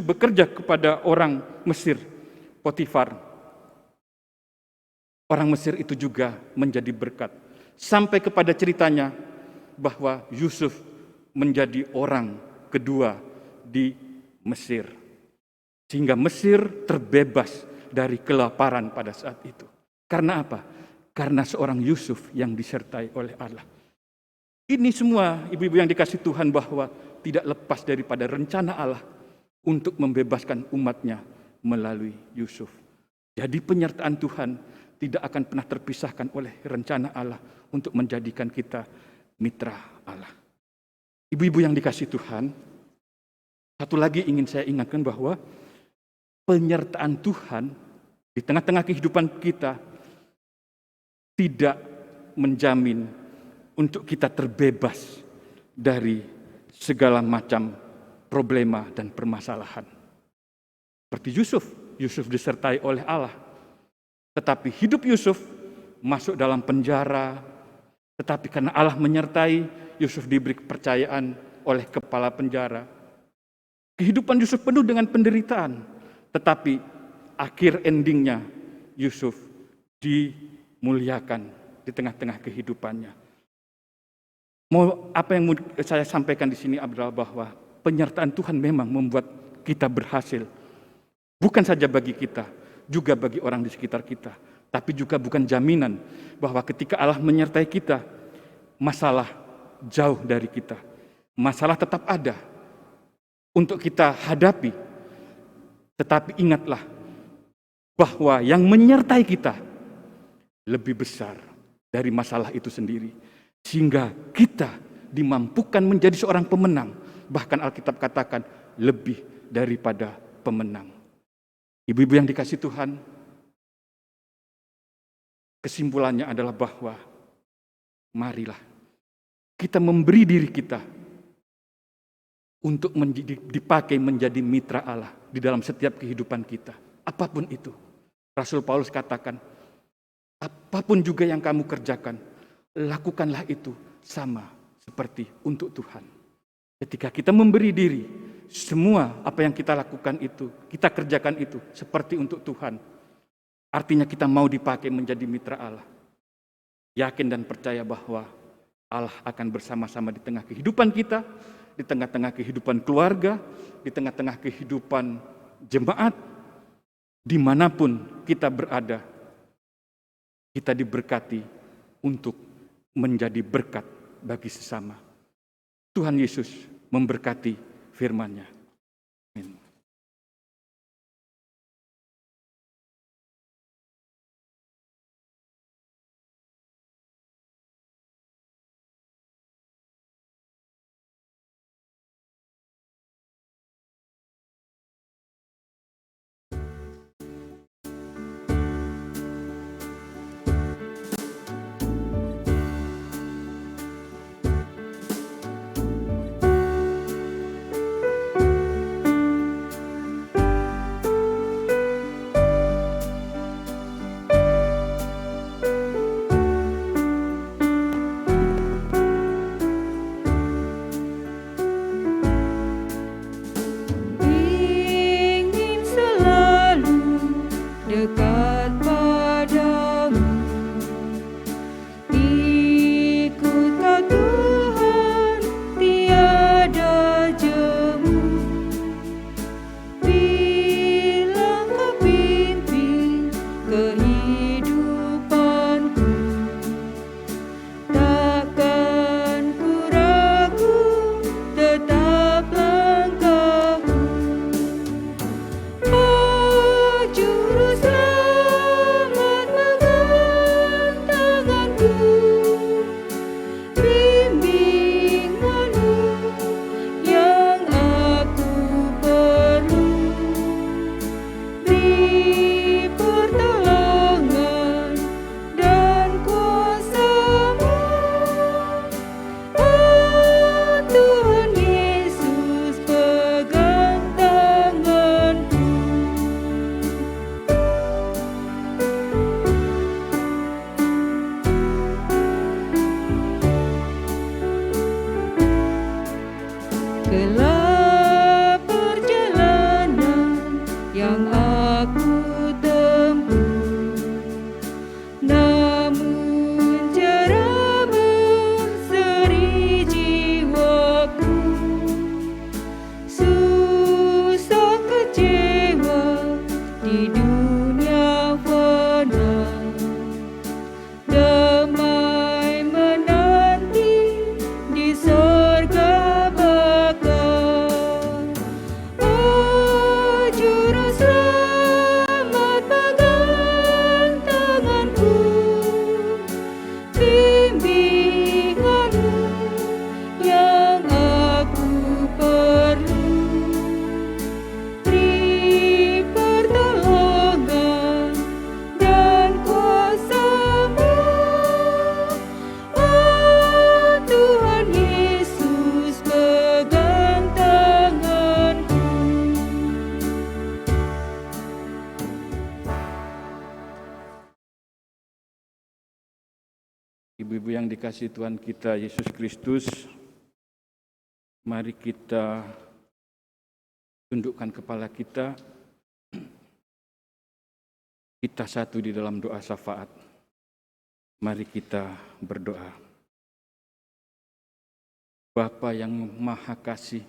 bekerja kepada orang Mesir, Potifar, orang Mesir itu juga menjadi berkat. Sampai kepada ceritanya bahwa Yusuf menjadi orang kedua di Mesir. Sehingga Mesir terbebas dari kelaparan pada saat itu. Karena apa? Karena seorang Yusuf yang disertai oleh Allah. Ini semua ibu-ibu yang dikasih Tuhan bahwa tidak lepas daripada rencana Allah untuk membebaskan umatnya melalui Yusuf. Jadi penyertaan Tuhan tidak akan pernah terpisahkan oleh rencana Allah untuk menjadikan kita mitra Allah. Ibu-ibu yang dikasih Tuhan, satu lagi ingin saya ingatkan bahwa penyertaan Tuhan di tengah-tengah kehidupan kita tidak menjamin untuk kita terbebas dari segala macam problema dan permasalahan. Seperti Yusuf disertai oleh Allah. Tetapi hidup Yusuf masuk dalam penjara. Tetapi karena Allah menyertai, Yusuf diberi kepercayaan oleh kepala penjara. Kehidupan Yusuf penuh dengan penderitaan. Tetapi akhir endingnya Yusuf dimuliakan di tengah-tengah kehidupannya. Apa yang mau saya sampaikan di sini adalah bahwa penyertaan Tuhan memang membuat kita berhasil. Bukan saja bagi kita, juga bagi orang di sekitar kita. Tapi juga bukan jaminan bahwa ketika Allah menyertai kita, masalah jauh dari kita. Masalah tetap ada untuk kita hadapi. Tetapi ingatlah bahwa yang menyertai kita lebih besar dari masalah itu sendiri. Sehingga kita dimampukan menjadi seorang pemenang. Bahkan Alkitab katakan lebih daripada pemenang. Ibu-ibu yang dikasih Tuhan, kesimpulannya adalah bahwa marilah kita memberi diri kita untuk dipakai menjadi mitra Allah di dalam setiap kehidupan kita. Apapun itu. Rasul Paulus katakan, apapun juga yang kamu kerjakan, lakukanlah itu sama seperti untuk Tuhan. Ketika kita memberi diri, semua apa yang kita lakukan itu, kita kerjakan itu seperti untuk Tuhan. Artinya kita mau dipakai menjadi mitra Allah. Yakin dan percaya bahwa Allah akan bersama-sama di tengah kehidupan kita, di tengah-tengah kehidupan keluarga, di tengah-tengah kehidupan jemaat, dimanapun kita berada, kita diberkati untuk menjadi berkat bagi sesama. Tuhan Yesus memberkati firman-Nya. Amin. Gelap perjalanan yang aku tempuh, namun cerah berseri jiwaku. Susah kecewa di dunia fana, damai menanti di sorga bakal. Oh Juru Selamat, pegang tanganku, bimbinganmu yang aku perlu. Beri pertolongan dan kuasa-Mu, oh Tuhan Yesus, pegang tanganku. Ibu-ibu yang dikasihi Tuhan kita Yesus Kristus, mari kita tundukkan kepala kita. Kita satu di dalam doa syafaat. Mari kita berdoa. Bapa yang Maha Kasih,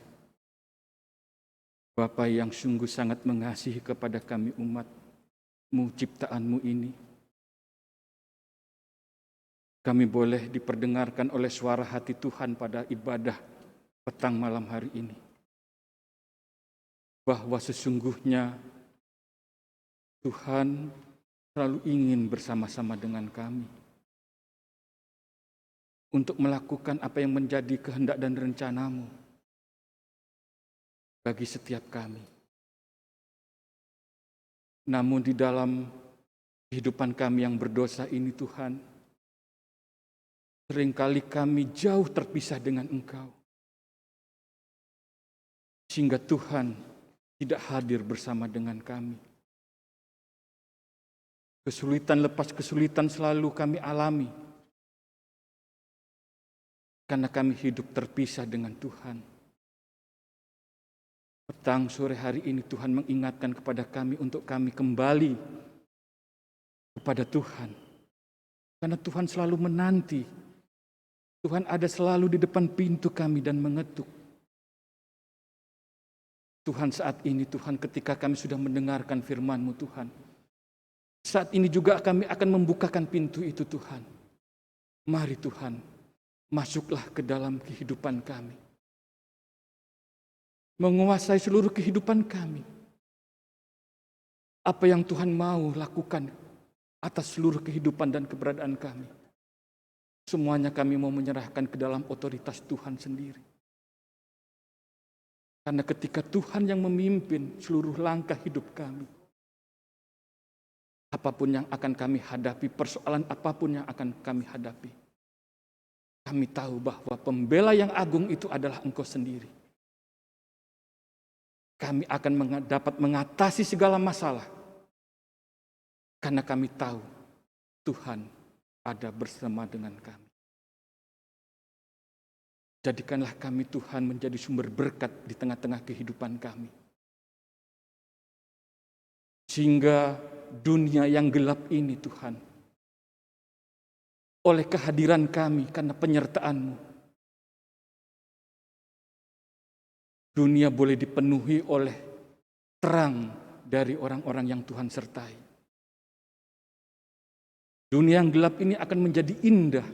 Bapa yang sungguh sangat mengasihi kepada kami umat-Mu, ciptaan-Mu ini. Kami boleh diperdengarkan oleh suara hati Tuhan pada ibadah petang malam hari ini. Bahwa sesungguhnya Tuhan selalu ingin bersama-sama dengan kami untuk melakukan apa yang menjadi kehendak dan rencana-Mu bagi setiap kami. Namun di dalam kehidupan kami yang berdosa ini Tuhan, seringkali kami jauh terpisah dengan Engkau. Sehingga Tuhan tidak hadir bersama dengan kami. Kesulitan lepas kesulitan selalu kami alami. Karena kami hidup terpisah dengan Tuhan. Petang sore hari ini Tuhan mengingatkan kepada kami untuk kami kembali kepada Tuhan. Karena Tuhan selalu menanti. Tuhan ada selalu di depan pintu kami dan mengetuk. Tuhan saat ini, Tuhan ketika kami sudah mendengarkan firman-Mu Tuhan. Saat ini juga kami akan membukakan pintu itu Tuhan. Mari Tuhan, masuklah ke dalam kehidupan kami. Menguasai seluruh kehidupan kami. Apa yang Tuhan mau lakukan atas seluruh kehidupan dan keberadaan kami. Semuanya kami mau menyerahkan ke dalam otoritas Tuhan sendiri. Karena ketika Tuhan yang memimpin seluruh langkah hidup kami, apapun yang akan kami hadapi, persoalan apapun yang akan kami hadapi, kami tahu bahwa pembela yang agung itu adalah Engkau sendiri. Kami akan dapat mengatasi segala masalah, karena kami tahu Tuhan ada bersama dengan kami. Jadikanlah kami Tuhan menjadi sumber berkat di tengah-tengah kehidupan kami. Sehingga dunia yang gelap ini Tuhan, oleh kehadiran kami karena penyertaan-Mu, dunia boleh dipenuhi oleh terang dari orang-orang yang Tuhan sertai. Dunia yang gelap ini akan menjadi indah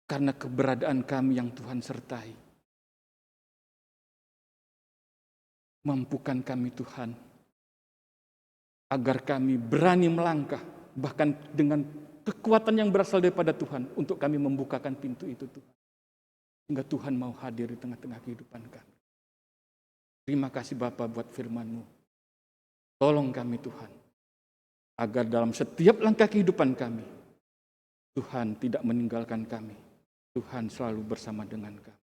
karena keberadaan kami yang Tuhan sertai. Mampukan kami Tuhan, agar kami berani melangkah, bahkan dengan kekuatan yang berasal daripada Tuhan, untuk kami membukakan pintu itu Tuhan. Sehingga Tuhan mau hadir di tengah-tengah kehidupan kami. Terima kasih Bapa buat firman-Mu. Tolong kami Tuhan, agar dalam setiap langkah kehidupan kami, Tuhan tidak meninggalkan kami. Tuhan selalu bersama dengan kami.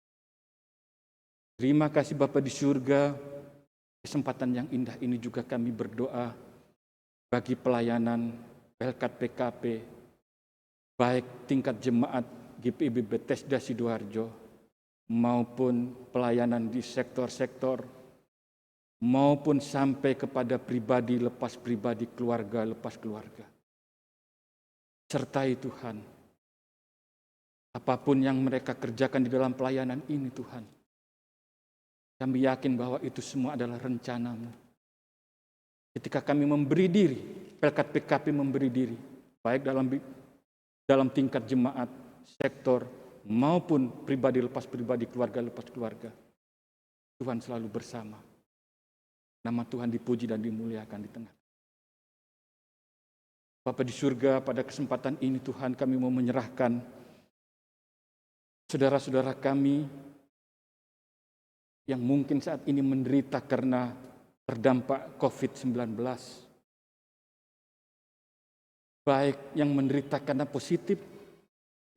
Terima kasih Bapa di surga, kesempatan yang indah ini juga kami berdoa bagi pelayanan Pelkat PKP, baik tingkat jemaat GPIB Bethesda Sidoarjo maupun pelayanan di sektor-sektor, maupun sampai kepada pribadi lepas pribadi, keluarga lepas keluarga. Sertai Tuhan, apapun yang mereka kerjakan di dalam pelayanan ini Tuhan, kami yakin bahwa itu semua adalah rencana-Mu. Ketika kami memberi diri, Pelkat PKP memberi diri, baik dalam tingkat jemaat, sektor, maupun pribadi lepas pribadi, keluarga lepas keluarga, Tuhan selalu bersama. Nama Tuhan dipuji dan dimuliakan di tengah. Bapa di surga, pada kesempatan ini Tuhan, kami mau menyerahkan saudara-saudara kami yang mungkin saat ini menderita karena terdampak COVID-19. Baik yang menderita karena positif,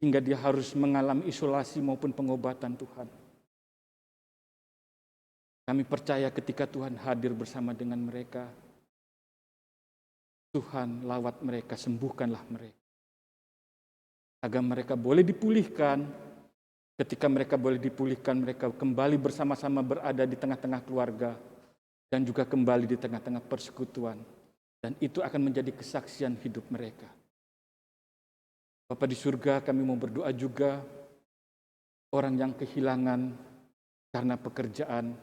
hingga dia harus mengalami isolasi maupun pengobatan Tuhan. Kami percaya ketika Tuhan hadir bersama dengan mereka, Tuhan lawat mereka, sembuhkanlah mereka. Agar mereka boleh dipulihkan. Ketika mereka boleh dipulihkan, mereka kembali bersama-sama berada di tengah-tengah keluarga dan juga kembali di tengah-tengah persekutuan. Dan itu akan menjadi kesaksian hidup mereka. Bapa di surga, kami mau berdoa juga orang yang kehilangan karena pekerjaan,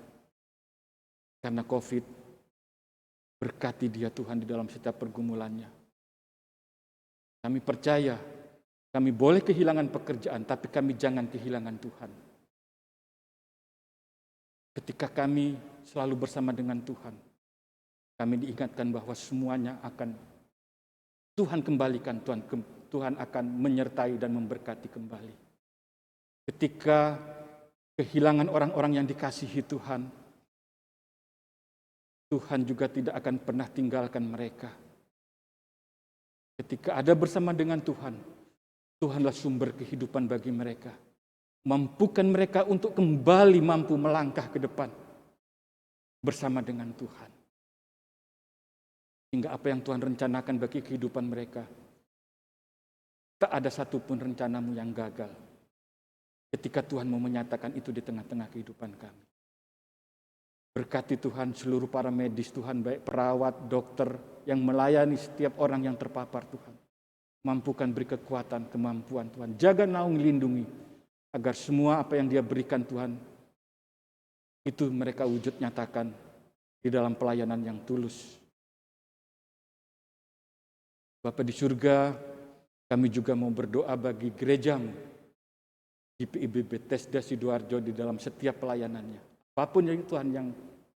karena COVID. Berkati dia Tuhan di dalam setiap pergumulannya. Kami percaya, kami boleh kehilangan pekerjaan, tapi kami jangan kehilangan Tuhan. Ketika kami selalu bersama dengan Tuhan, kami diingatkan bahwa semuanya akan Tuhan kembalikan, Tuhan akan menyertai dan memberkati kembali. Ketika kehilangan orang-orang yang dikasihi Tuhan, Tuhan juga tidak akan pernah tinggalkan mereka. Ketika ada bersama dengan Tuhan, Tuhanlah sumber kehidupan bagi mereka. Mampukan mereka untuk kembali mampu melangkah ke depan bersama dengan Tuhan. Hingga apa yang Tuhan rencanakan bagi kehidupan mereka, tak ada satupun rencanamu yang gagal. Ketika Tuhan mau menyatakan itu di tengah-tengah kehidupan kami. Berkati Tuhan seluruh para medis Tuhan, baik perawat, dokter yang melayani setiap orang yang terpapar Tuhan. Mampukan beri kekuatan, kemampuan Tuhan. Jaga naung lindungi agar semua apa yang dia berikan Tuhan, itu mereka wujud nyatakan di dalam pelayanan yang tulus. Bapa di surga, kami juga mau berdoa bagi gerejamu, GPIB Bethesda Sidoarjo di dalam setiap pelayanannya. Apapun yang Tuhan yang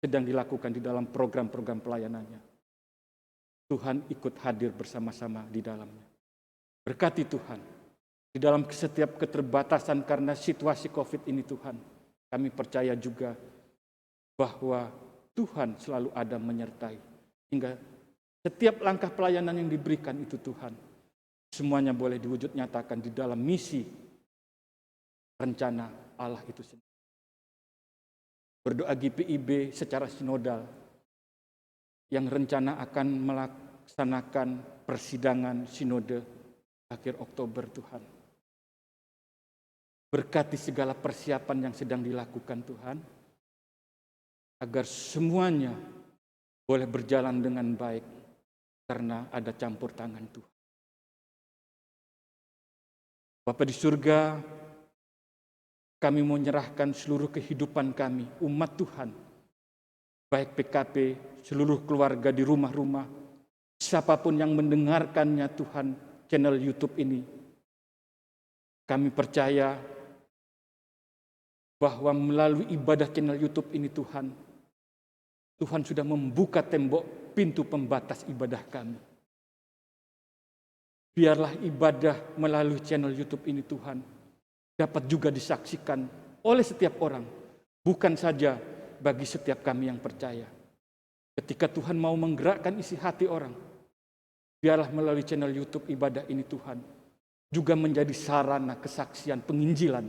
sedang dilakukan di dalam program-program pelayanannya, Tuhan ikut hadir bersama-sama di dalamnya. Berkati Tuhan, di dalam setiap keterbatasan karena situasi COVID ini Tuhan, kami percaya juga bahwa Tuhan selalu ada menyertai. Hingga setiap langkah pelayanan yang diberikan itu Tuhan, semuanya boleh diwujud nyatakan di dalam misi rencana Allah itu sendiri. Berdoa GPIB secara sinodal yang rencana akan melaksanakan persidangan sinode akhir Oktober Tuhan. Berkati segala persiapan yang sedang dilakukan Tuhan, agar semuanya boleh berjalan dengan baik karena ada campur tangan Tuhan. Bapa di surga, kami mau menyerahkan seluruh kehidupan kami, umat Tuhan, baik PKP, seluruh keluarga di rumah-rumah, siapapun yang mendengarkannya Tuhan, channel YouTube ini. Kami percaya bahwa melalui ibadah channel YouTube ini Tuhan sudah membuka tembok pintu pembatas ibadah kami. Biarlah ibadah melalui channel YouTube ini Tuhan dapat juga disaksikan oleh setiap orang, bukan saja bagi setiap kami yang percaya. Ketika Tuhan mau menggerakkan isi hati orang, biarlah melalui channel YouTube ibadah ini Tuhan juga menjadi sarana kesaksian penginjilan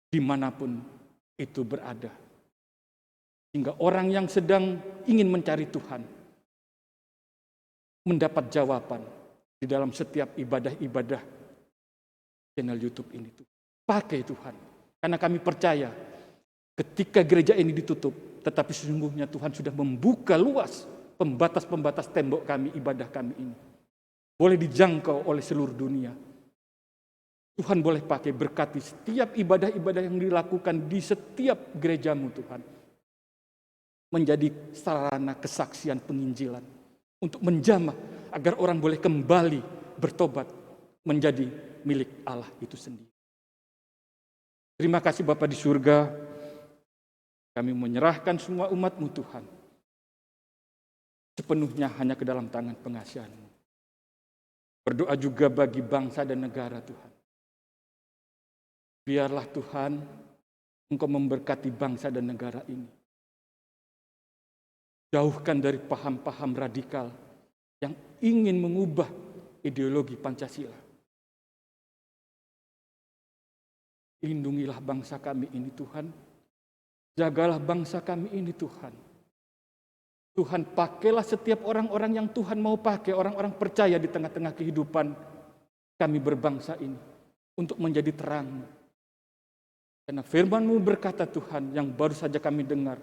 dimanapun itu berada. Sehingga orang yang sedang ingin mencari Tuhan mendapat jawaban di dalam setiap ibadah-ibadah channel YouTube ini. Pakai Tuhan, Karena kami percaya ketika gereja ini ditutup, tetapi sesungguhnya Tuhan sudah membuka luas pembatas-pembatas tembok kami, ibadah kami ini. Boleh dijangkau oleh seluruh dunia. Tuhan boleh pakai berkati setiap ibadah-ibadah yang dilakukan di setiap gerejamu Tuhan. Menjadi sarana kesaksian penginjilan. Untuk menjamah agar orang boleh kembali bertobat menjadi milik Allah itu sendiri. Terima kasih Bapa di surga. Kami menyerahkan semua umat-Mu Tuhan. Sepenuhnya hanya ke dalam tangan pengasihan-Mu. Berdoa juga bagi bangsa dan negara Tuhan. Biarlah Tuhan, Engkau memberkati bangsa dan negara ini. Jauhkan dari paham-paham radikal yang ingin mengubah ideologi Pancasila. Lindungilah bangsa kami ini Tuhan. Jagalah bangsa kami ini Tuhan. Tuhan, pakailah setiap orang-orang yang Tuhan mau pakai, orang-orang percaya di tengah-tengah kehidupan kami berbangsa ini, untuk menjadi terang. Karena firman-Mu berkata Tuhan, yang baru saja kami dengar,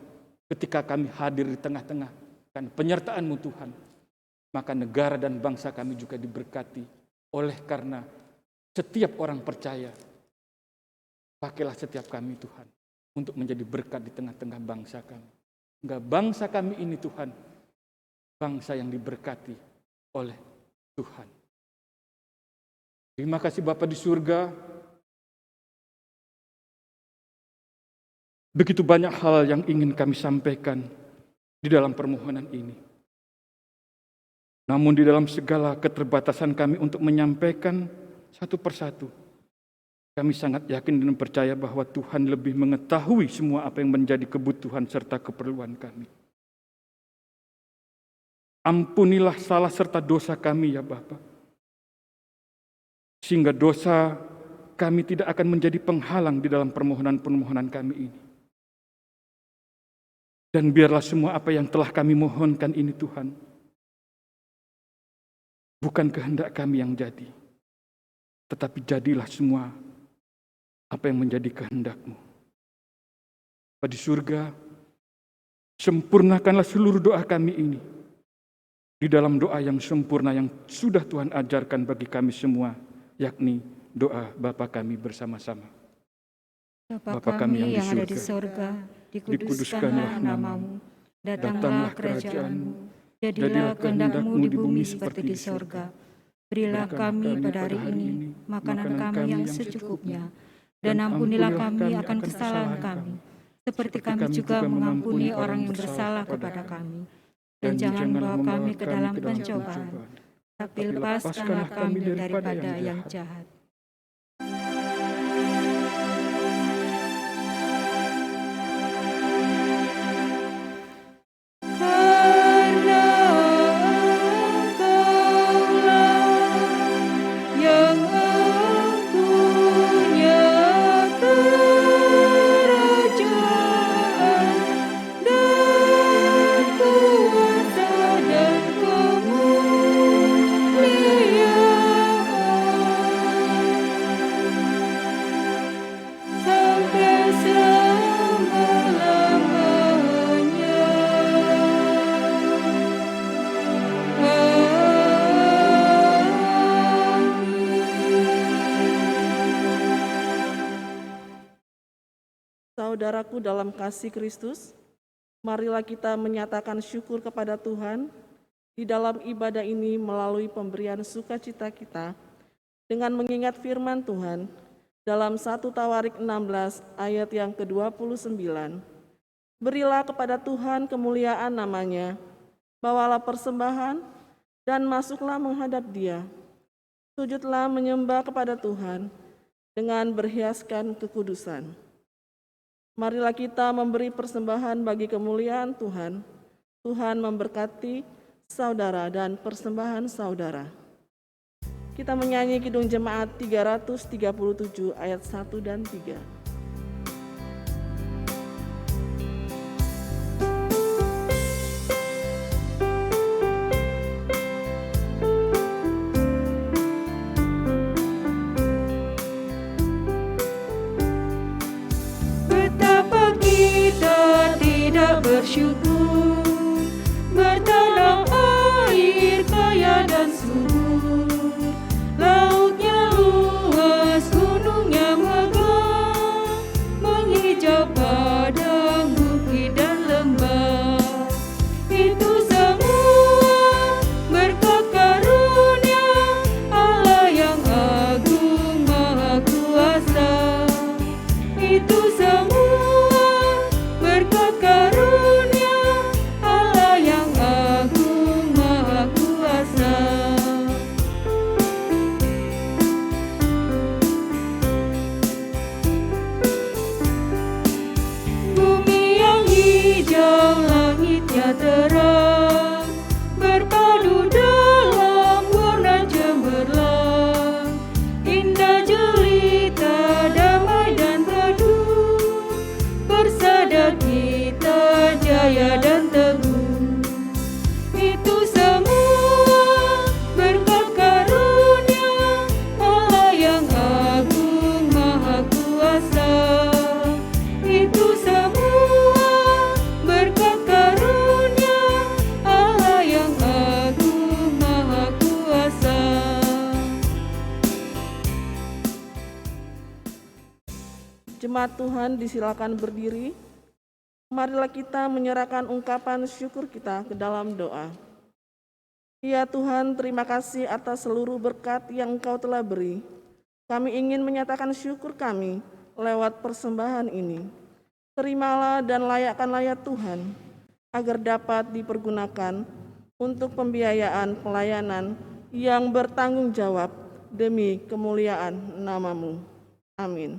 ketika kami hadir di tengah-tengah, karena penyertaan-Mu Tuhan, maka negara dan bangsa kami juga diberkati. Oleh karena setiap orang percaya, pakailah setiap kami Tuhan, untuk menjadi berkat di tengah-tengah bangsa kami. Enggak, bangsa kami ini Tuhan, bangsa yang diberkati oleh Tuhan. Terima kasih Bapa di surga. Begitu banyak hal yang ingin kami sampaikan di dalam permohonan ini. Namun di dalam segala keterbatasan kami untuk menyampaikan satu persatu, kami sangat yakin dan percaya bahwa Tuhan lebih mengetahui semua apa yang menjadi kebutuhan serta keperluan kami. Ampunilah salah serta dosa kami ya Bapa. Sehingga dosa kami tidak akan menjadi penghalang di dalam permohonan-permohonan kami ini. Dan biarlah semua apa yang telah kami mohonkan ini Tuhan, bukan kehendak kami yang jadi, tetapi jadilah semua apa yang menjadi kehendak-Mu. Bapa di surga, sempurnakanlah seluruh doa kami ini di dalam doa yang sempurna yang sudah Tuhan ajarkan bagi kami semua, yakni doa Bapa kami bersama-sama. Bapa kami yang ada di sorga, dikuduskanlah namamu, datanglah kerajaan-Mu, jadilah kehendak-Mu di bumi seperti di sorga. Berilah kami pada hari ini makanan kami yang secukupnya, dan ampunilah kami akan kesalahan kami, seperti kami juga mengampuni orang yang bersalah kepada kami. Dan jangan bawa kami ke dalam pencobaan, tapi lepaskanlah kami daripada yang jahat. Saudaraku dalam kasih Kristus, marilah kita menyatakan syukur kepada Tuhan di dalam ibadah ini melalui pemberian sukacita kita dengan mengingat firman Tuhan dalam 1 Tawarik 16 ayat yang ke-29. Berilah kepada Tuhan kemuliaan namanya, bawalah persembahan dan masuklah menghadap Dia. Sujudlah menyembah kepada Tuhan dengan berhiaskan kekudusan. Marilah kita memberi persembahan bagi kemuliaan Tuhan. Tuhan memberkati saudara dan persembahan saudara. Kita menyanyi Kidung Jemaat 337 ayat 1 dan 3. kita bersyukur. Bertanam air kaya dan subur, lautnya luas, gunungnya megah, menghijau padang, bukit dan lembah. Itu semua berkat karunia Allah yang agung maha kuasa. Itu semua berkat karunia Allah yang agung maha kuasa. Bumi yang hijau, langitnya terang, berpadu dalam warna cemerlang, indah jelita, damai dan teduh, bersada kita jaya dan teguh. Itu semua berkat karunia Allah yang agung maha kuasa. Itu semua berkat karunia Allah yang agung maha kuasa. Jemaat Tuhan disilakan berdiri. Marilah kita menyerahkan ungkapan syukur kita ke dalam doa. Ya Tuhan, terima kasih atas seluruh berkat yang Engkau telah beri. Kami ingin menyatakan syukur kami lewat persembahan ini. Terimalah dan layakkanlah ya Tuhan, agar dapat dipergunakan untuk pembiayaan pelayanan yang bertanggung jawab demi kemuliaan nama-Mu. Amin.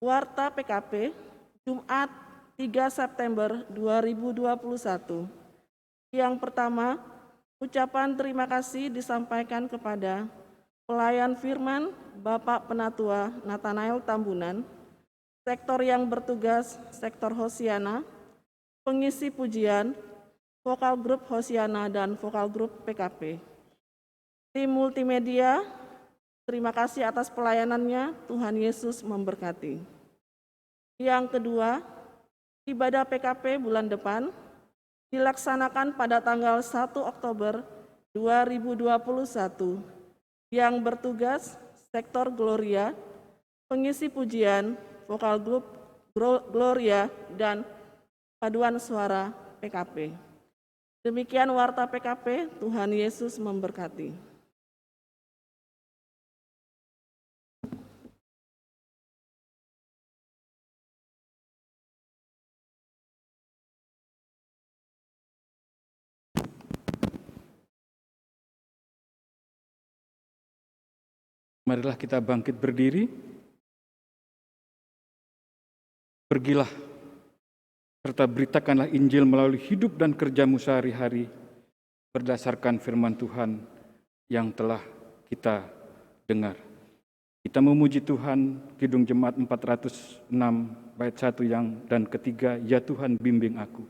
Warta PKP, Jumat 3 September 2021. Yang pertama, ucapan terima kasih disampaikan kepada pelayan firman Bapak Penatua Nathanael Tambunan, sektor yang bertugas sektor Hosiana, pengisi pujian, vokal grup Hosiana dan vokal grup PKP. Tim multimedia, terima kasih atas pelayanannya, Tuhan Yesus memberkati. Yang kedua, ibadah PKP bulan depan dilaksanakan pada tanggal 1 Oktober 2021. Yang bertugas sektor Gloria, pengisi pujian, vokal grup Gloria, dan paduan suara PKP. Demikian warta PKP, Tuhan Yesus memberkati. Marilah kita bangkit berdiri. Pergilah, serta beritakanlah Injil melalui hidup dan kerjamu sehari-hari, berdasarkan firman Tuhan yang telah kita dengar. Kita memuji Tuhan, Kidung Jemaat 406, bait 1 dan ketiga, ya Tuhan bimbing aku.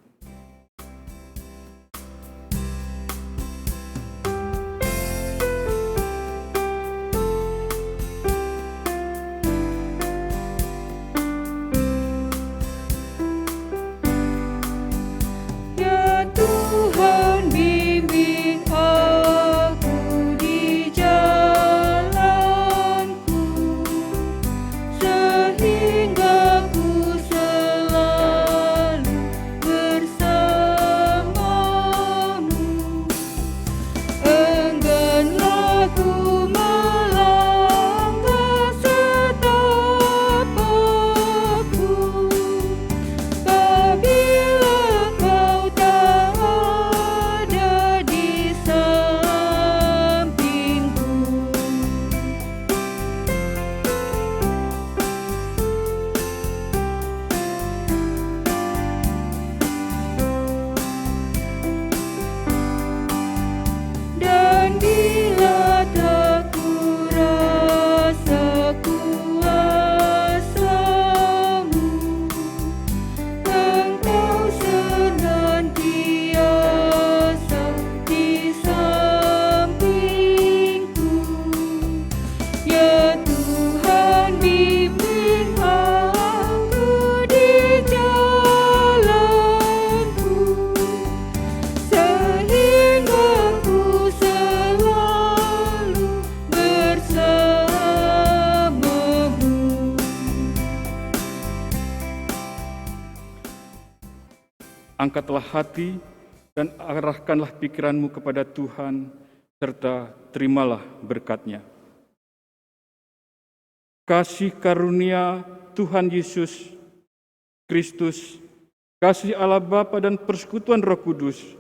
Angkatlah hati dan arahkanlah pikiranmu kepada Tuhan, serta terimalah berkat-Nya. Kasih karunia Tuhan Yesus Kristus, kasih Allah Bapa dan persekutuan Roh Kudus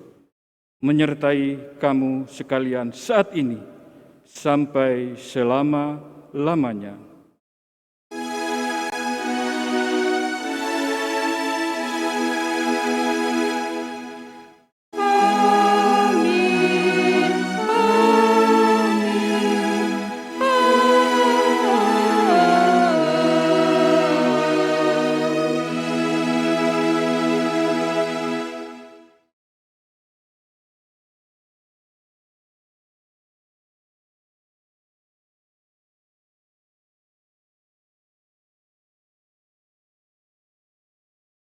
menyertai kamu sekalian saat ini sampai selama-lamanya.